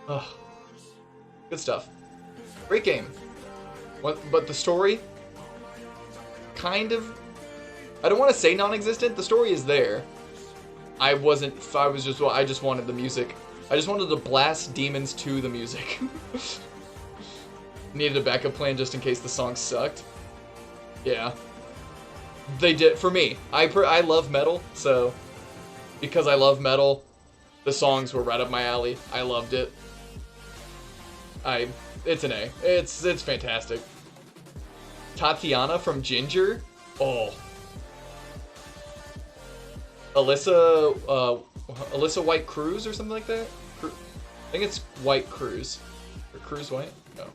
Oh, good stuff. Great game. But the story, kind of, I don't want to say non-existent. The story is there. I just wanted the music. I just wanted to blast demons to the music. Needed a backup plan just in case the song sucked. Yeah. They did, for me. I love metal, so because I love metal, the songs were right up my alley. I loved it. It's an A. It's fantastic. Tatiana from Ginger. Oh. Alyssa White Cruz or something like that? I think it's White Cruz. Or Cruz White? No.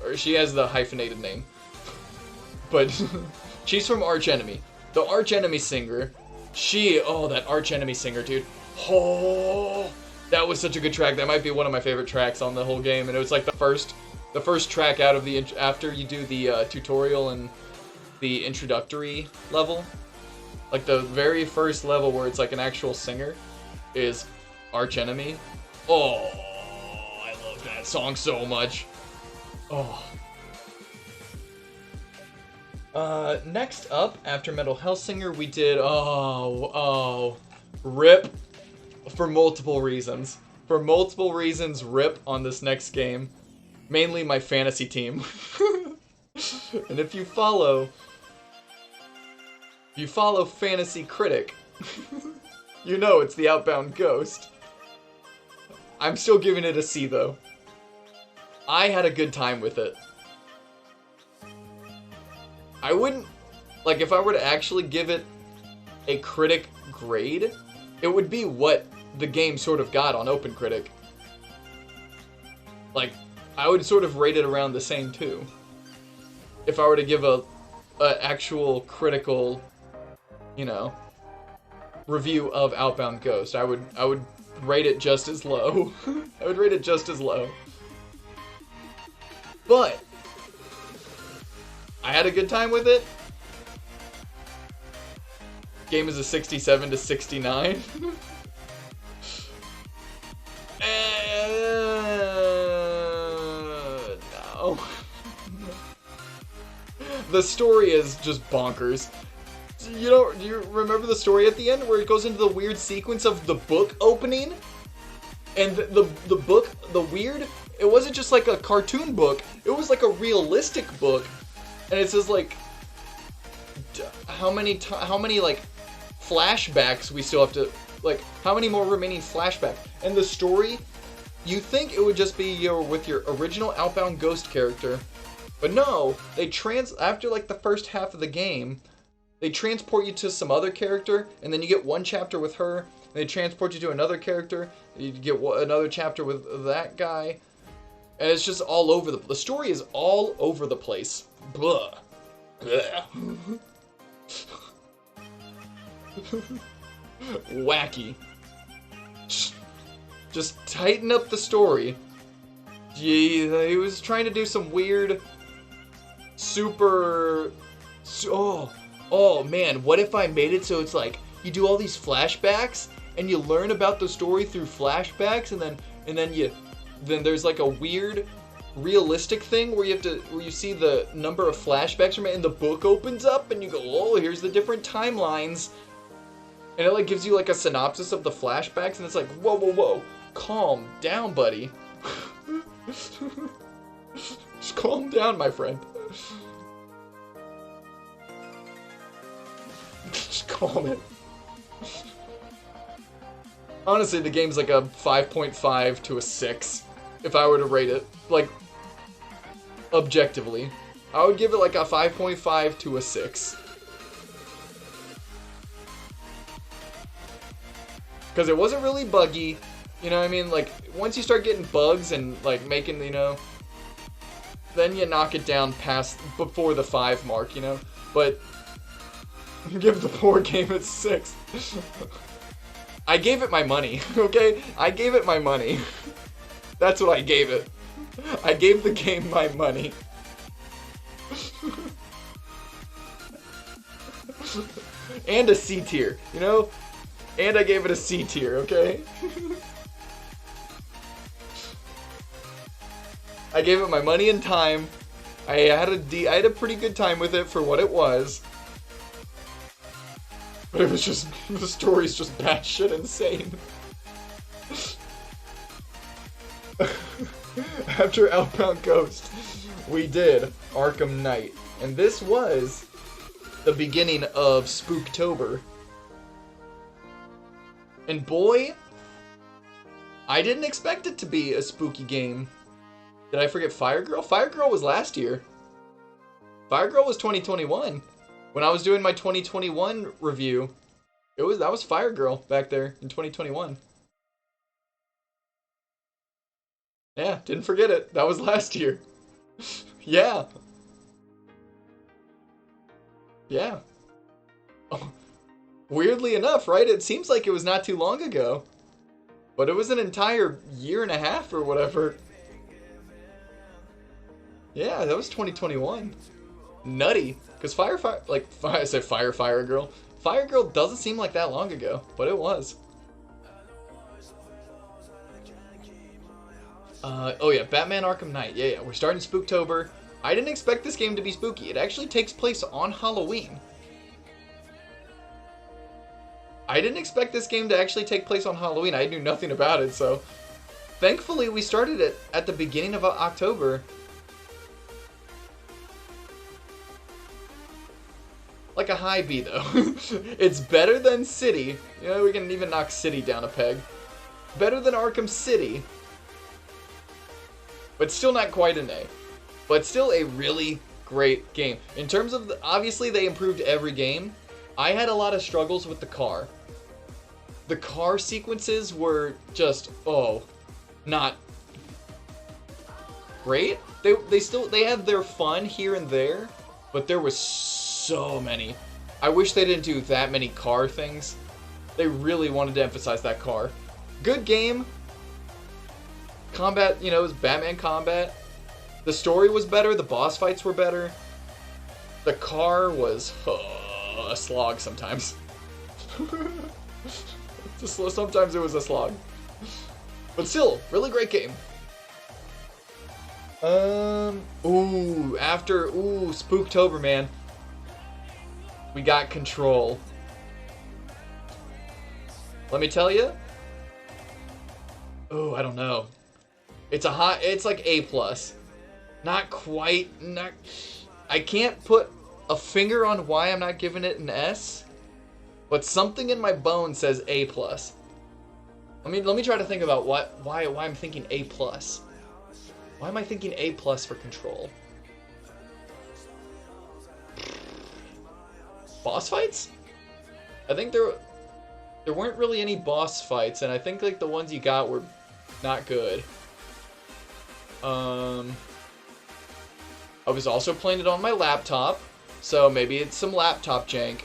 Or she has the hyphenated name. But she's from Arch Enemy. The Arch Enemy singer. That Arch Enemy singer, dude. Oh, that was such a good track. That might be one of my favorite tracks on the whole game. And it was like the first track out of the, after you do the tutorial and the introductory level. Like the very first level where it's like an actual singer is Arch Enemy. Oh, I love that song so much. Oh. Next up, after Metal Hellsinger, we did, RIP, for multiple reasons. For multiple reasons, RIP on this next game. Mainly my fantasy team. And if you follow Fantasy Critic, you know it's the Outbound Ghost. I'm still giving it a C, though. I had a good time with it. I wouldn't, like, if I were to actually give it a critic grade, it would be what the game sort of got on OpenCritic. Like, I would sort of rate it around the same, too. If I were to give a actual critical, you know, review of Outbound Ghost, I would rate it just as low. I would rate it just as low. But I had a good time with it. Game is a 67 to 69. No. The story is just bonkers. Do you remember the story at the end where it goes into the weird sequence of the book opening? And the book, it wasn't just like a cartoon book, it was like a realistic book. And it says like how many like flashbacks we still have to, like how many more remaining flashbacks. And the story, you think it would just be with your original Outbound Ghost character, but no, after like the first half of the game, they transport you to some other character, and then you get one chapter with her, and they transport you to another character, you get another chapter with that guy, and it's just all over the story is all over the place. Blah. Blah. Wacky. Just tighten up the story. He was trying to do some weird, oh man, what if I made it so it's like you do all these flashbacks and you learn about the story through flashbacks, and then there's like a weird realistic thing where you see the number of flashbacks from it, and the book opens up and you go, oh, here's the different timelines, and it like gives you like a synopsis of the flashbacks, and it's like, whoa, calm down, buddy. Just calm down, my friend. Just calm it. Honestly, the game's like a 5.5 to a 6 if I were to rate it, like, objectively. I would give it like a 5.5 to a 6. Because it wasn't really buggy, you know what I mean? Like, once you start getting bugs and, like, making, you know, then you knock it down before the 5 mark, you know? But give the poor game a 6. I gave it my money, okay? I gave it my money. That's what I gave it. I gave the game my money. And a C tier, you know? And I gave it a C tier, okay? I gave it my money and time. I had a pretty good time with it for what it was. But it was just, the story's just batshit insane. After Outbound Ghost, we did Arkham Knight. And this was the beginning of Spooktober. And boy, I didn't expect it to be a spooky game. Did I forget Fire Girl? Fire Girl was last year. Fire Girl was 2021. When I was doing my 2021 review, that was Fire Girl back there in 2021. Yeah, didn't forget it. That was last year. Yeah. Yeah. Oh, weirdly enough, right? It seems like it was not too long ago. But it was an entire year and a half or whatever. Yeah, that was 2021. Nutty. Because Fire Girl. Fire Girl doesn't seem like that long ago, but it was. Oh yeah, Batman Arkham Knight. Yeah, we're starting Spooktober. I didn't expect this game to be spooky. It actually takes place on Halloween. I didn't expect this game to actually take place on Halloween. I knew nothing about it, so... Thankfully, we started it at the beginning of October. Like a high B, though. It's better than City. You know, we can even knock City down a peg. Better than Arkham City. But still not quite an A. But still a really great game. In terms of, obviously they improved every game. I had a lot of struggles with the car. The car sequences were just, not great. They had their fun here and there, but there was so many. I wish they didn't do that many car things. They really wanted to emphasize that car. Good game. Combat, it was Batman combat. The story was better, the boss fights were better. The car was a slog sometimes. Sometimes it was a slog. But still, really great game. Spooktober, man. We got Control. Let me tell you. I don't know. It's like A+. Not quite, I can't put a finger on why I'm not giving it an S, but something in my bones says A+. Let me try to think about why I'm thinking A+. Why am I thinking A+ for Control? Boss fights? I think there weren't really any boss fights, and I think like the ones you got were not good. I was also playing it on my laptop, so maybe it's some laptop jank.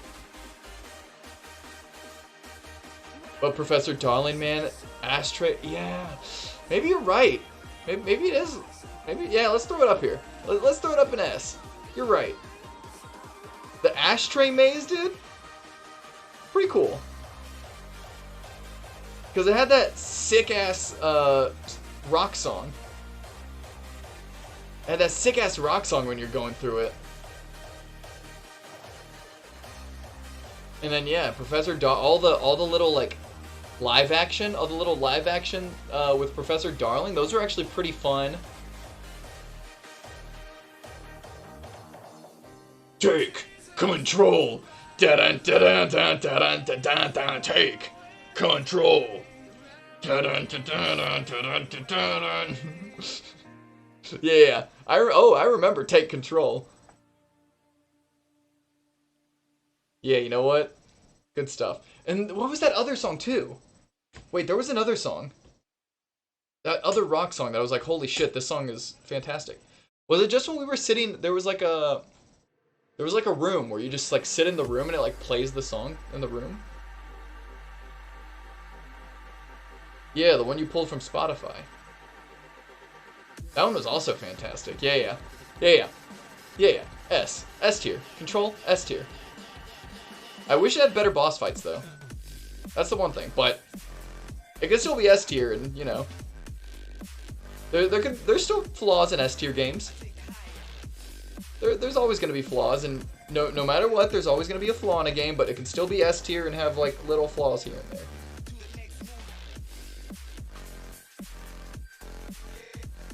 But Professor Darling, man, Ashtray, yeah, maybe you're right. Maybe it is. Yeah, let's throw it up here. Let's throw it up an S. You're right. The Ashtray Maze, dude, pretty cool. Because it had that sick-ass rock song. It had that sick-ass rock song when you're going through it. And then, yeah, Professor all the little, like, live action with Professor Darling, those are actually pretty fun. Take control. Da-dun, da-dun, da-dun, da-dun, da-dun, da-dun, take control. Da-dun, da-dun, da-dun, da-dun, da-dun. Yeah, I remember Take Control. Yeah, you know what? Good stuff. And what was that other song too? Wait, there was another song. That other rock song that I was like, holy shit, this song is fantastic. Was it just when we were sitting, there was like a room where you just like sit in the room and it like plays the song in the room? Yeah, the one you pulled from Spotify. That one was also fantastic. Yeah. S tier. Control, S tier. I wish it had better boss fights though. That's the one thing, but it could still be S tier, and you know, there's still flaws in S tier games. There's always gonna be flaws, and no matter what, there's always gonna be a flaw in a game, but it can still be S tier and have like little flaws here and there.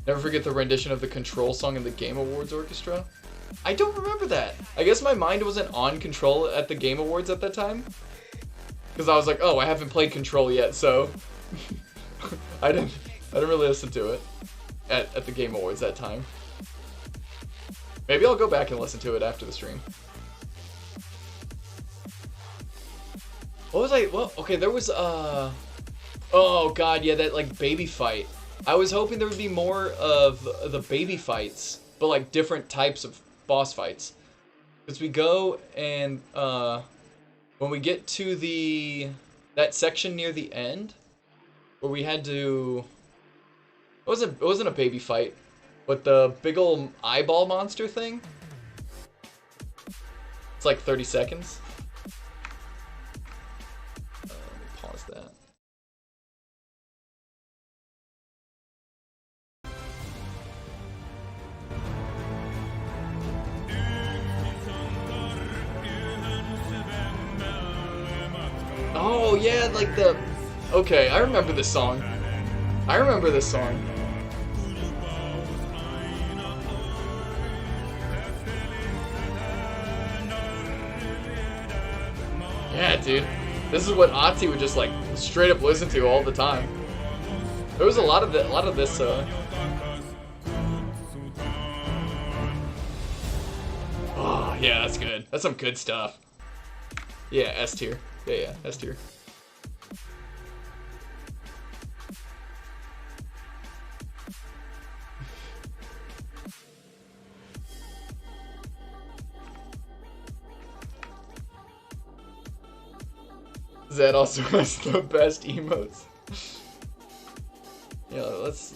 Never forget the rendition of the Control song in the Game Awards Orchestra. I don't remember that. I guess my mind wasn't on Control at the Game Awards at that time. Because I was like, oh, I haven't played Control yet, so I didn't really listen to it. at the Game Awards that time. Maybe I'll go back and listen to it after the stream. What was I? Well, okay, there was oh god, yeah, that like baby fight. I was hoping there would be more of the baby fights, but like different types of boss fights. Because we go and when we get to that section near the end, where we had to, it wasn't a baby fight, but the big old eyeball monster thing. It's like 30 seconds. Let me pause that. Oh yeah, like the... Okay, I remember this song. I remember this song. Yeah, dude. This is what Ati would just like straight up listen to all the time. There was a lot of this. Oh yeah, that's good. That's some good stuff. Yeah, S tier. Yeah, S tier. Zed also has the best emotes. Yeah, let's.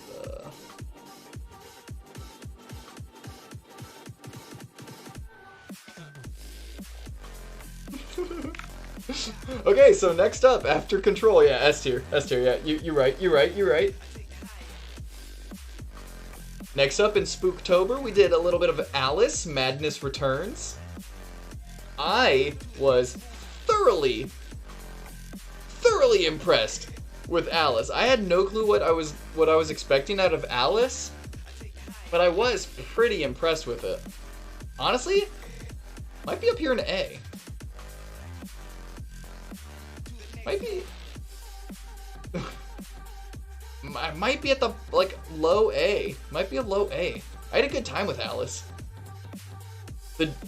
Okay, so next up, after Control, yeah, S tier, yeah, you're right. Next up in Spooktober, we did a little bit of Alice, Madness Returns. I was thoroughly impressed with Alice. I had no clue what I was expecting out of Alice, but I was pretty impressed with it. Honestly, might be up here in A. Might be. I might be at the like low A. Might be a low A. I had a good time with Alice.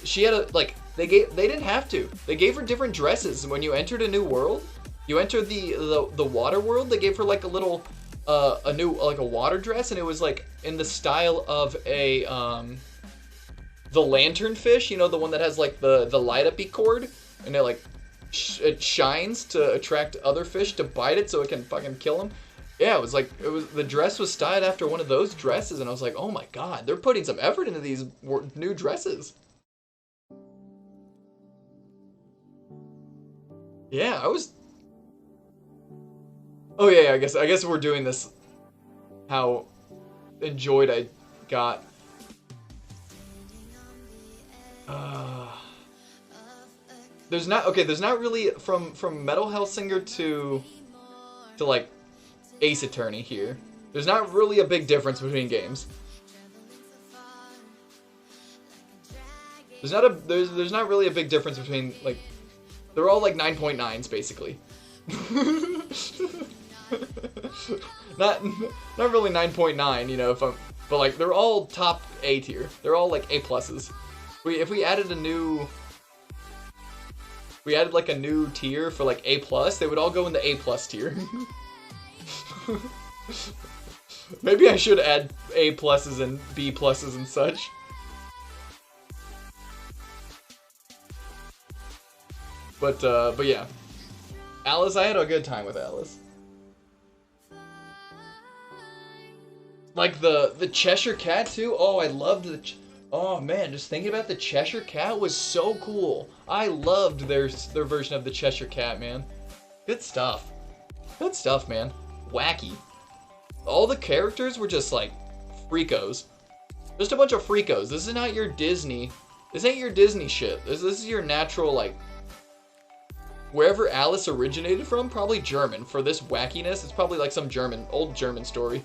She had a like they didn't have to. They gave her different dresses when you entered a new world. You enter the water world. They gave her like a little a new like a water dress, and it was like in the style of a the lantern fish. You know, the one that has like the light up cord, and it like it shines to attract other fish to bite it so it can fucking kill them. Yeah, the dress was styled after one of those dresses, and I was like, oh my god, they're putting some effort into these new dresses. Yeah, I was. Oh yeah, I guess we're doing this. How enjoyed I got. There's not really from Metal Hellsinger to like Ace Attorney here. There's not really a big difference between games. There's not really a big difference between like they're all like 9.9s basically. not really 9.9, you know, but like they're all top A tier. They're all like A pluses. If we added like a new tier for like A plus, they would all go in the A plus tier. Maybe I should add A pluses and B pluses and such. But yeah, Alice, I had a good time with Alice. Like the Cheshire Cat too. Oh, I loved oh man, just thinking about the Cheshire Cat was so cool. I loved their version of the Cheshire Cat, man. Good stuff. Good stuff, man. Wacky. All the characters were just like freakos. Just a bunch of freakos. This is not your Disney. This ain't your Disney shit. This is your natural, like, wherever Alice originated from, probably German. For this wackiness, it's probably like some old German story.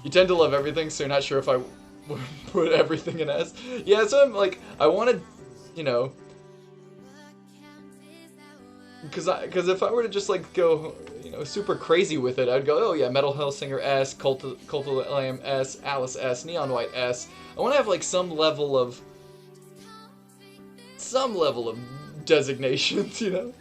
You tend to love everything, so you're not sure if I would put everything in S. Yeah, so I'm like, I wanted, you know, because if I were to just like go, you know, super crazy with it, I'd go, oh yeah, Metal Hellsinger S, Cult of the Lamb S, Alice S, Neon White S. I want to have like some level of designations, you know.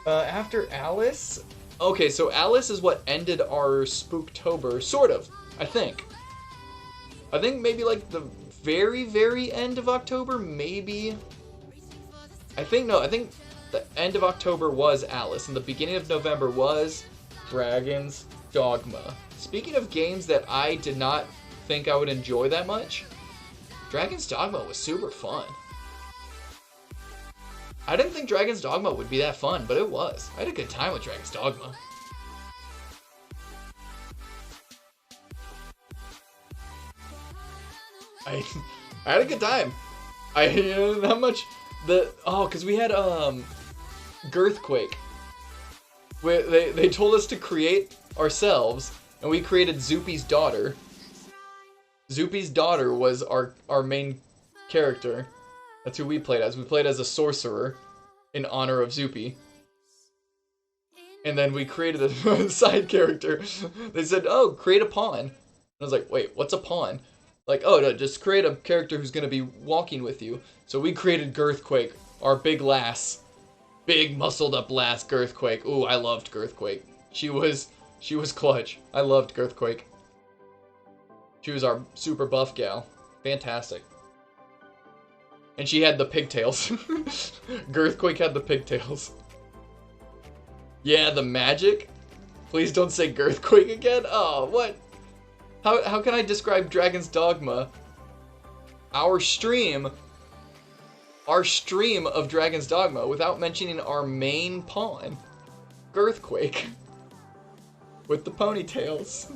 After Alice, okay, so Alice is what ended our Spooktober, sort of. I think maybe like the very end of October, maybe. I think the end of October was Alice, and the beginning of November was Dragon's Dogma. Speaking of games that I did not think I would enjoy that much, Dragon's Dogma was super fun. I didn't think Dragon's Dogma would be that fun, but it was. I had a good time with Dragon's Dogma. I had a good time. Not much. Because we had Girthquake. They told us to create ourselves, and we created Zoopy's daughter. Zoopy's daughter was our main character. That's who we played as. We played as a sorcerer in honor of Zoopy. And then we created a side character. They said, oh, create a pawn. And I was like, wait, what's a pawn? Like, oh, no, just create a character who's going to be walking with you. So we created Girthquake, our big lass. Big, muscled-up lass, Girthquake. Ooh, I loved Girthquake. She was clutch. I loved Girthquake. She was our super buff gal. Fantastic. And she had the pigtails. Girthquake had the pigtails. Yeah, the magic? Please don't say Girthquake again? Oh, what? How can I describe Dragon's Dogma? Our stream of Dragon's Dogma without mentioning our main pawn, Girthquake. With the ponytails.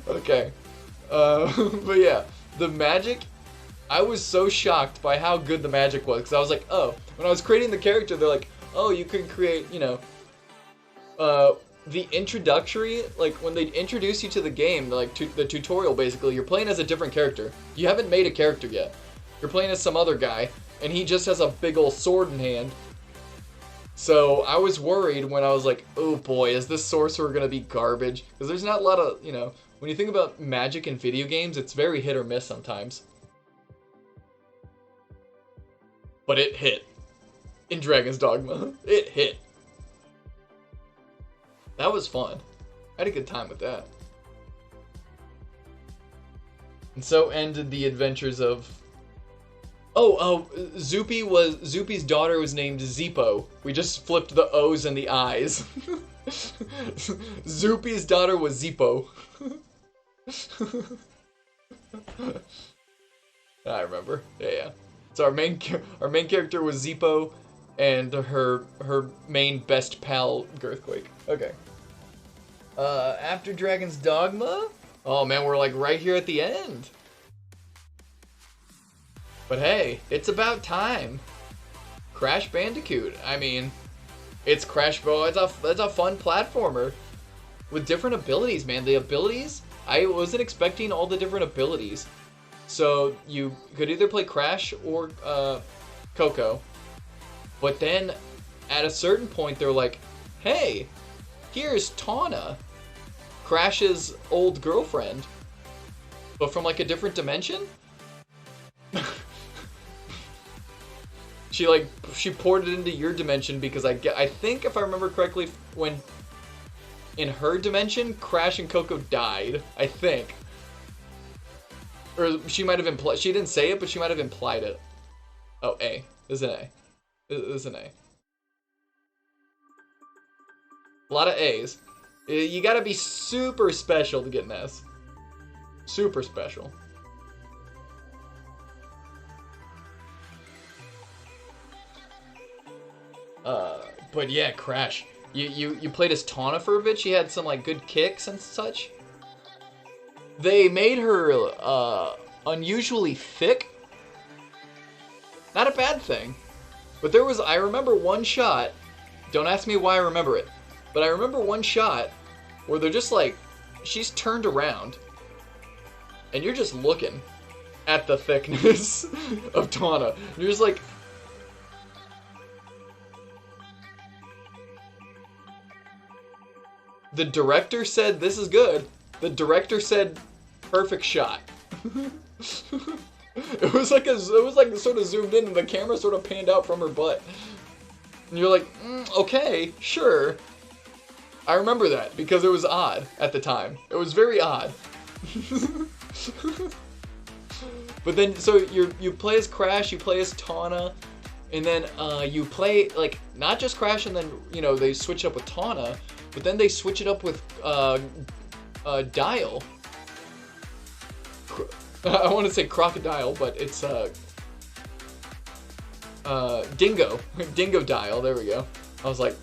Okay. But yeah, the magic, I was so shocked by how good the magic was, because I was like, oh, when I was creating the character, they're like, oh, you can create, you know, the introductory, like, when they introduce you to the game, like, the tutorial, basically, you're playing as a different character. You haven't made a character yet. You're playing as some other guy, and he just has a big ol' sword in hand. So, I was worried when I was like, oh boy, is this sorcerer gonna be garbage? Because there's not a lot of, you know, when you think about magic in video games, it's very hit or miss sometimes. But it hit. In Dragon's Dogma. It hit. That was fun. I had a good time with that. And so ended the adventures of... Zoopy's daughter was named Zeepo. We just flipped the O's and the I's. Zoopy's daughter was Zeepo. I remember. Yeah. So our main character was Zeepo, and her main best pal Girthquake. Okay. After Dragon's Dogma? Oh man, we're like right here at the end. But hey, it's about time. Crash Bandicoot. I mean, it's Crash Bandicoot. It's a fun platformer with different abilities, man. The abilities, I wasn't expecting all the different abilities. So you could either play Crash or Coco. But then at a certain point they're like, hey, here's Tawna, Crash's old girlfriend, but from like a different dimension? She poured it into your dimension because I think if I remember correctly, when in her dimension, Crash and Coco died, I think. Or she might have implied, she didn't say it, but she might have implied it. Oh, A. There's an A. There's an A. A lot of A's. You gotta be super special to get an S. Super special. But yeah, Crash. You played as Tawna for a bit. She had some like good kicks and such. They made her unusually thick. Not a bad thing. But I remember one shot. Don't ask me why I remember it. But I remember one shot where they're just like, she's turned around, and you're just looking at the thickness of Tawna. You're just like, the director said this is good. The director said perfect shot. It was like sort of zoomed in and the camera sort of panned out from her butt. And you're like, okay, sure. I remember that because it was odd at the time. It was very odd. But then, so you play as Crash, you play as Tawna, and then you play, like, not just Crash, and then, you know, they switch it up with Tawna, but then they switch it up with Dial. I want to say Crocodile, but it's Dingo. Dingo Dial, there we go. I was like,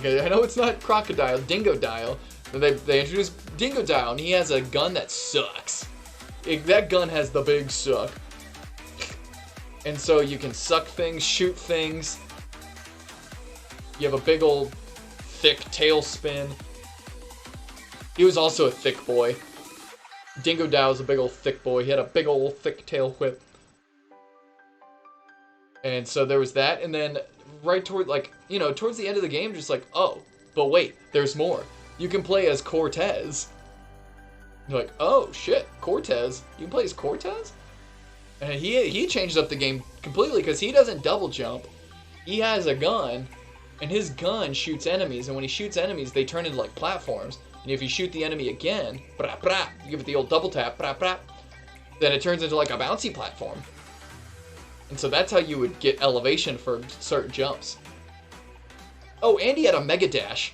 I know it's not Crocodile, Dingo Dial. And they introduced Dingo Dial, and he has a gun that sucks. That gun has the big suck. And so you can suck things, shoot things. You have a big old thick tail spin. He was also a thick boy. Dingo Dial was a big old thick boy. He had a big old thick tail whip. And so there was that, and then right toward, like, you know, towards the end of the game, just like, oh, but wait, there's more. You can play as Cortez. You're like, oh shit, Cortez. You can play as Cortez? And he changed up the game completely because he doesn't double jump. He has a gun, and his gun shoots enemies, and when he shoots enemies, they turn into like platforms. And if you shoot the enemy again, brah, brah, you give it the old double tap, brah, brah, then it turns into like a bouncy platform. And so that's how you would get elevation for certain jumps. Oh, and he had a Mega Dash.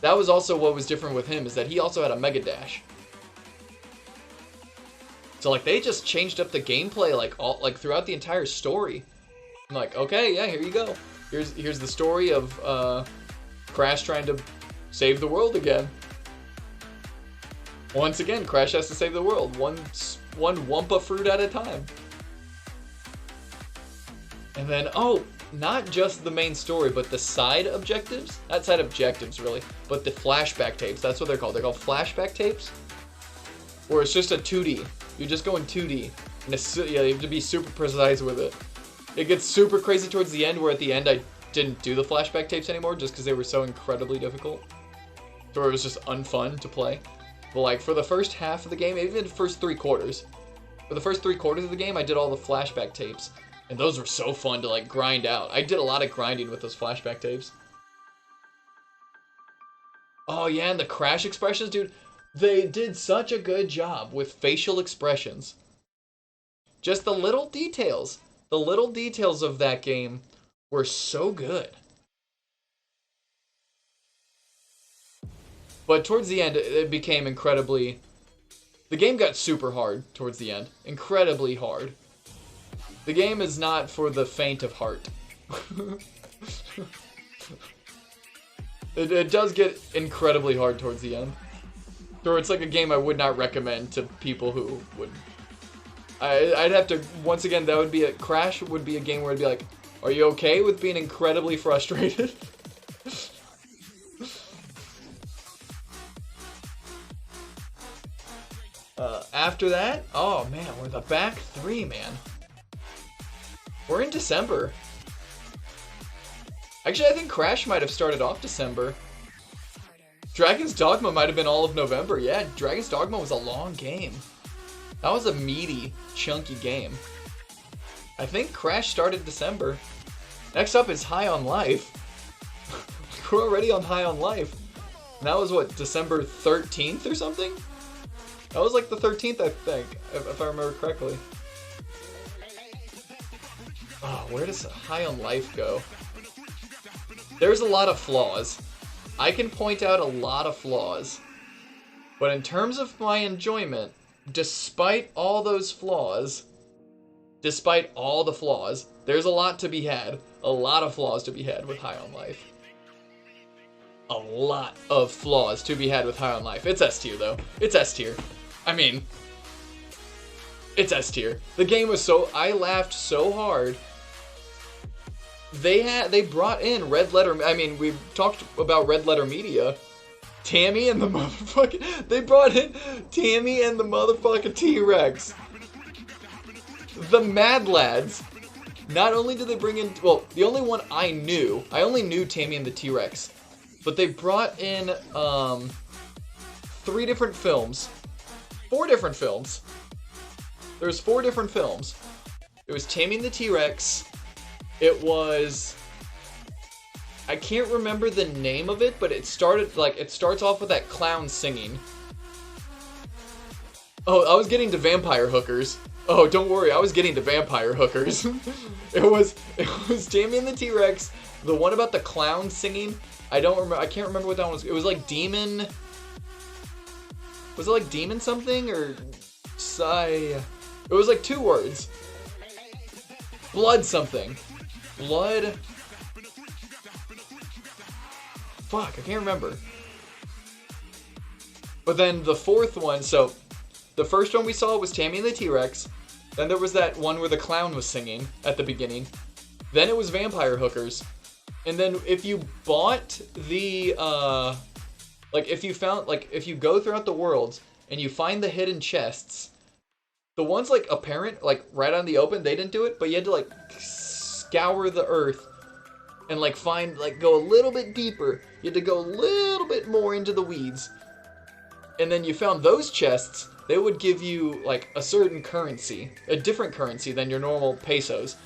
That was also what was different with him, is that he also had a Mega Dash. So like they just changed up the gameplay like throughout the entire story. I'm like, okay, yeah, here you go. Here's the story of Crash trying to save the world again. Once again, Crash has to save the world, one Wumpa fruit at a time. And then, oh, not just the main story, but the side objectives. Not side objectives, really, but the flashback tapes. That's what they're called. They're called flashback tapes. Where it's just a 2D. You just go in 2D. And yeah, you have to be super precise with it. It gets super crazy towards the end, where at the end I didn't do the flashback tapes anymore just because they were so incredibly difficult. So it was just unfun to play. But like, for the first half of the game, even the first 3 quarters. For the first 3 quarters of the game, I did all the flashback tapes. And those were so fun to like grind out. I did a lot of grinding with those flashback tapes. Oh yeah, and the Crash expressions, dude. They did such a good job with facial expressions. Just the little details. The little details of that game were so good. But towards the end, it became incredibly... The game got super hard towards the end. Incredibly hard. The game is not for the faint of heart. It does get incredibly hard towards the end. Or it's like a game I would not recommend to people who would... I'd have to... Once again, that would be a... Crash would be a game where I'd be like, are you okay with being incredibly frustrated? After that, oh man, we're the back 3, man. We're in December. Actually, I think Crash might have started off December. Dragon's Dogma might have been all of November. Yeah, Dragon's Dogma was a long game. That was a meaty, chunky game. I think Crash started December. Next up is High on Life. We're already on High on Life. And that was what, December 13th or something? That was like the 13th, I think, if I remember correctly. Oh, where does High on Life go? There's a lot of flaws. I can point out a lot of flaws. But in terms of my enjoyment, despite all those flaws, despite all the flaws, there's a lot to be had. A lot of flaws to be had with High on Life. A lot of flaws to be had with High on Life. It's S tier, though. It's S tier. I mean, it's S tier. The game was so... I laughed so hard. They brought in Red Letter... I mean, we've talked about Red Letter Media. Tammy and the motherfucking... They brought in Tammy and the motherfucking T-Rex. The Mad Lads. Not only did they bring in... Well, the only one I only knew Tammy and the T-Rex. But they brought in, 3 different films. 4 different films. There's 4 different films. It was Tammy and the T-Rex. It was... I can't remember the name of it, but it starts off with that clown singing. Oh, I was getting to vampire hookers. Oh, don't worry, I was getting to vampire hookers. it was Tammy and the T-Rex, the one about the clown singing. I can't remember what that one was. It was like Demon. Was it like Demon something or It was like 2 words. Blood something. Blood. Fuck, I can't remember. But then the 4th one, so the first one we saw was Tammy and the T-Rex. Then there was that one where the clown was singing at the beginning. Then it was vampire hookers. And then if you bought the, if you go throughout the world and you find the hidden chests, the ones like apparent, like right on the open, they didn't do it, but you had to like scour the earth and like go a little bit deeper. You had to go a little bit more into the weeds. And then you found those chests, they would give you like a certain currency, a different currency than your normal pesos.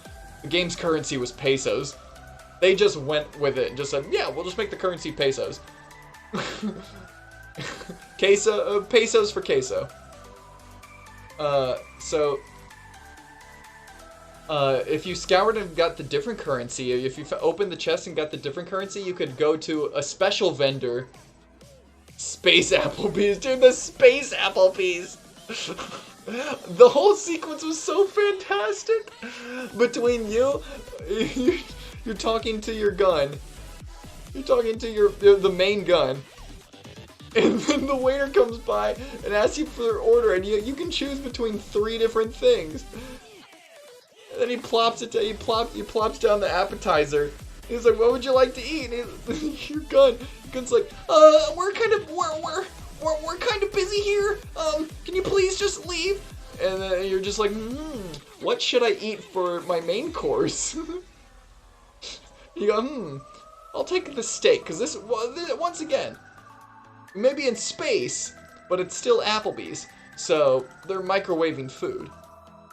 The game's currency was pesos. They just went with it and just said, yeah, we'll just make the currency pesos. Pesos for queso. If you scoured and got the different currency, if you opened the chest and got the different currency, you could go to a special vendor. Space Applebee's, dude, the Space Applebee's. The whole sequence was so fantastic. Between you're talking to your gun. You're talking to the main gun. And then the waiter comes by and asks you for their order, and you can choose between 3 different things. And then he plops down the appetizer. He's like, "What would you like to eat?" And your gun's like, we're kind of busy here. Can you please just leave?" And then you're just like, what should I eat for my main course? You go, I'll take the steak, because this, once again, maybe in space, but it's still Applebee's. So they're microwaving food.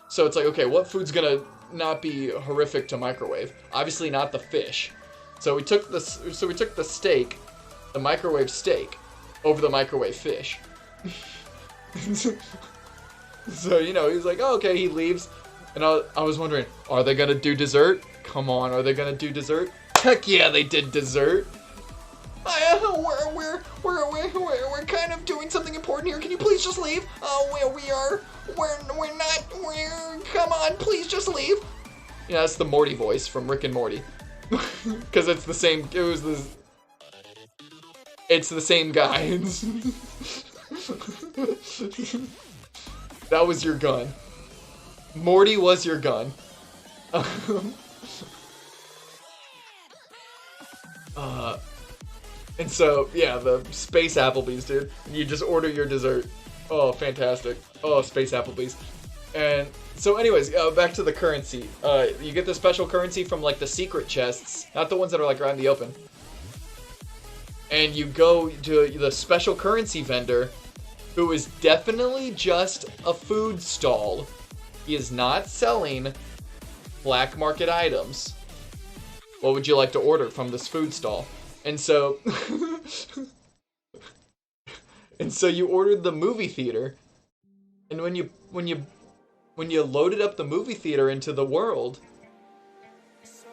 So it's like, okay, what food's gonna not be horrific to microwave? Obviously not the fish. So we took the steak, the microwave steak, over the microwave fish. So, he's like, oh, okay, he leaves. And I was wondering, are they gonna do dessert? Come on, are they gonna do dessert? Heck yeah, they did dessert. We're kind of doing something important here. Can you please just leave? Come on, please just leave. Yeah, that's the Morty voice from Rick and Morty. Because it's the same, it's the same guy. That was your gun. Morty was your gun. And so, yeah, the Space Applebee's, dude. You just order your dessert. Oh, fantastic. Oh, Space Applebee's. And so anyways, back to the currency. You get the special currency from, like, the secret chests. Not the ones that are, like, right in the open. And you go to the special currency vendor, who is definitely just a food stall. He is not selling black market items. What would you like to order from this food stall? And so, you ordered the movie theater, and when you loaded up the movie theater into the world,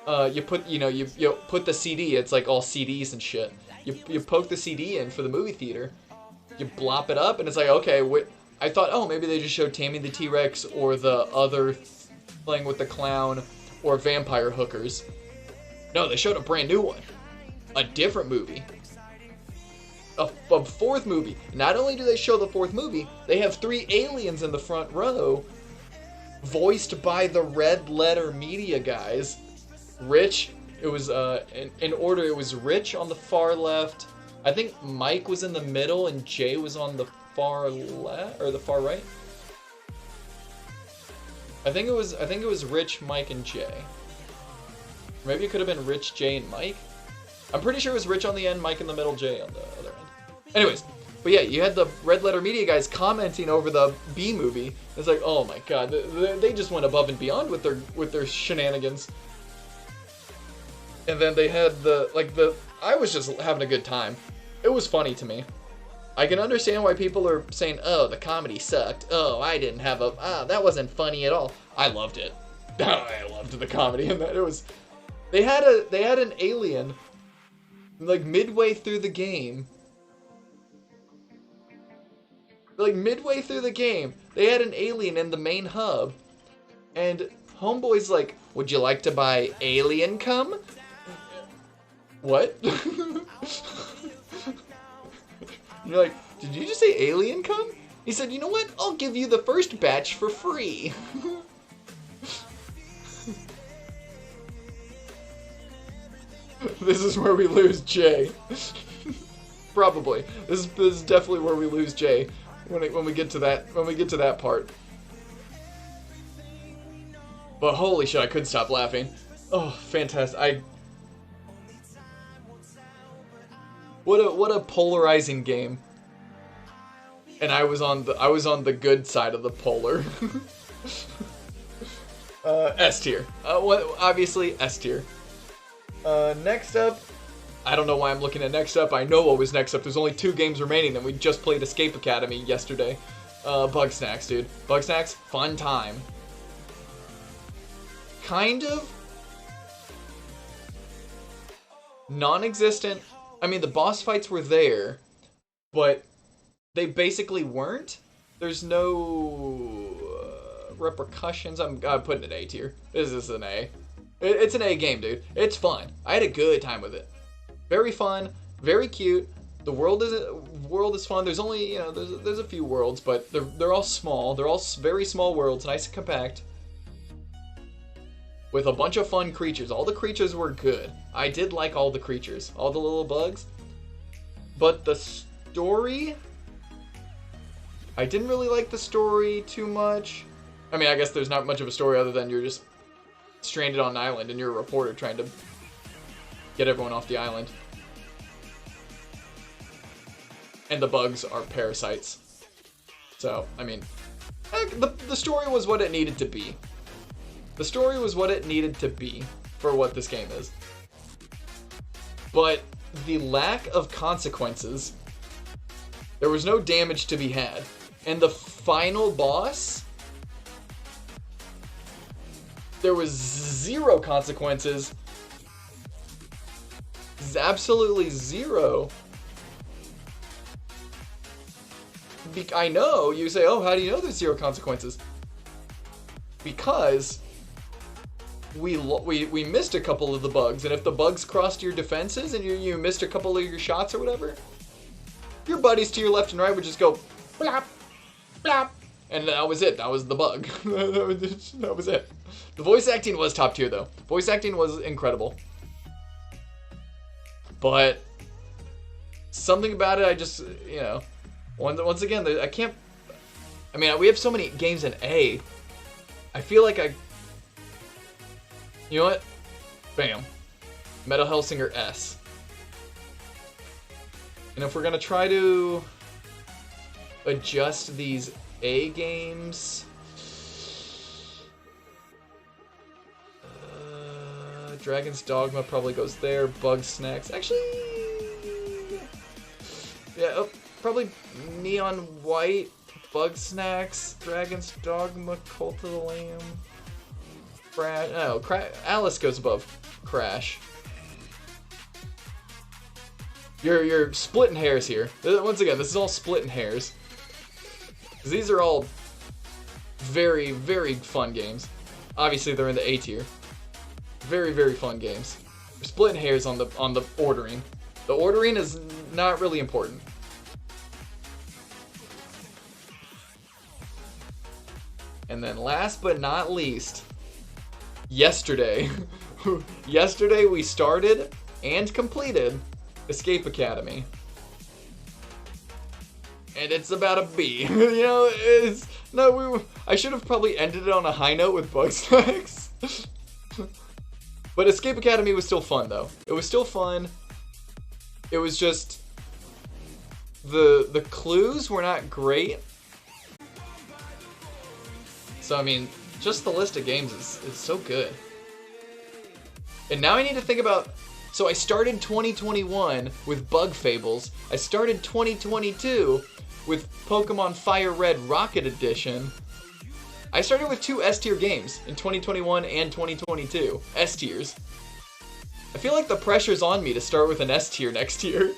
you put the CD. It's like all CDs and shit. You poke the CD in for the movie theater. You blop it up, and it's like, okay. I thought, oh, maybe they just showed Tammy the T-Rex or the other playing with the clown or vampire hookers. No, they showed a brand new one. A different movie. A 4th movie. Not only do they show the 4th movie, they have 3 aliens in the front row, voiced by the Red Letter Media guys. Rich, it was, in order, it was Rich on the far left, I think Mike was in the middle and Jay was on the far left or the far right. I think it was Rich, Mike, and Jay. Maybe it could have been Rich, Jay, and Mike. I'm pretty sure it was Rich on the end, Mike in the middle, Jay on the other end. Anyways, but yeah, you had the Red Letter Media guys commenting over the B movie. It's like, oh my god, they just went above and beyond with their shenanigans. And then they had I was just having a good time. It was funny to me. I can understand why people are saying, oh, the comedy sucked. Oh, I didn't have that wasn't funny at all. I loved it. I loved the comedy in that. It was, they had an alien, like midway through the game. Like midway through the game, they had an alien in the main hub. And Homeboy's like, would you like to buy alien cum? What? You're like, did you just say alien cum? He said, you know what? I'll give you the first batch for free. This is where we lose Jay. Probably. This is definitely where we lose Jay when we get to that part. But holy shit, I couldn't stop laughing. Oh, fantastic. What a polarizing game. And I was on the good side of the polar. S tier. Obviously S tier. Next up, I don't know why I'm looking at next up. I know what was next up. There's only 2 games remaining, and we just played Escape Academy yesterday. Bugsnax, dude. Bugsnax, fun time. Kind of non-existent. I mean, the boss fights were there, but they basically weren't. There's no repercussions. I'm putting it A tier. This is an A. It's an A game, dude. It's fun. I had a good time with it. Very fun, very cute. The world is fun. There's only, there's a few worlds, but they're all small. They're all very small worlds, nice and compact, with a bunch of fun creatures. All the creatures were good. I did like all the creatures, all the little bugs. But the story, I didn't really like the story too much. I mean, I guess there's not much of a story other than you're just stranded on an island and you're a reporter trying to get everyone off the island. And the bugs are parasites. So, I mean, the story was what it needed to be. The story was what it needed to be for what this game is. But the lack of consequences, there was no damage to be had. And the final boss, there was 0 consequences. Absolutely 0. I know, you say, oh, how do you know there's 0 consequences? Because we missed a couple of the bugs, and if the bugs crossed your defenses and you missed a couple of your shots or whatever, your buddies to your left and right would just go blop, blop, and that was it. That was the bug. That was it. The voice acting was top tier, though. Voice acting was incredible. But something about it, I just, once again, I can't. I mean, we have so many games in A. I feel like you know what? Bam. Metal Hellsinger S. And if we're gonna try to adjust these A games, Dragon's Dogma probably goes there. Bugsnax, actually, yeah, probably Neon White, Bugsnax, Dragon's Dogma, Cult of the Lamb. Alice goes above Crash. You're splitting hairs here. Once again, this is all splitting hairs. These are all very, very fun games. Obviously, they're in the A tier. Very, very fun games. We're splitting hairs on the ordering. The ordering is not really important. And then last but not least, yesterday we started and completed Escape Academy. and it's about a B. You know, it's no. I should have probably ended it on a high note with Bugsnax. But Escape Academy was still fun, though. It was still fun. It was just the clues were not great. So I mean, just the list of games is so good. And now I need to think about. So I started 2021 with Bug Fables. I started 2022 with Pokemon Fire Red Rocket Edition. I started with 2 S-tier games in 2021 and 2022. S-tiers. I feel like the pressure's on me to start with an S-tier next year.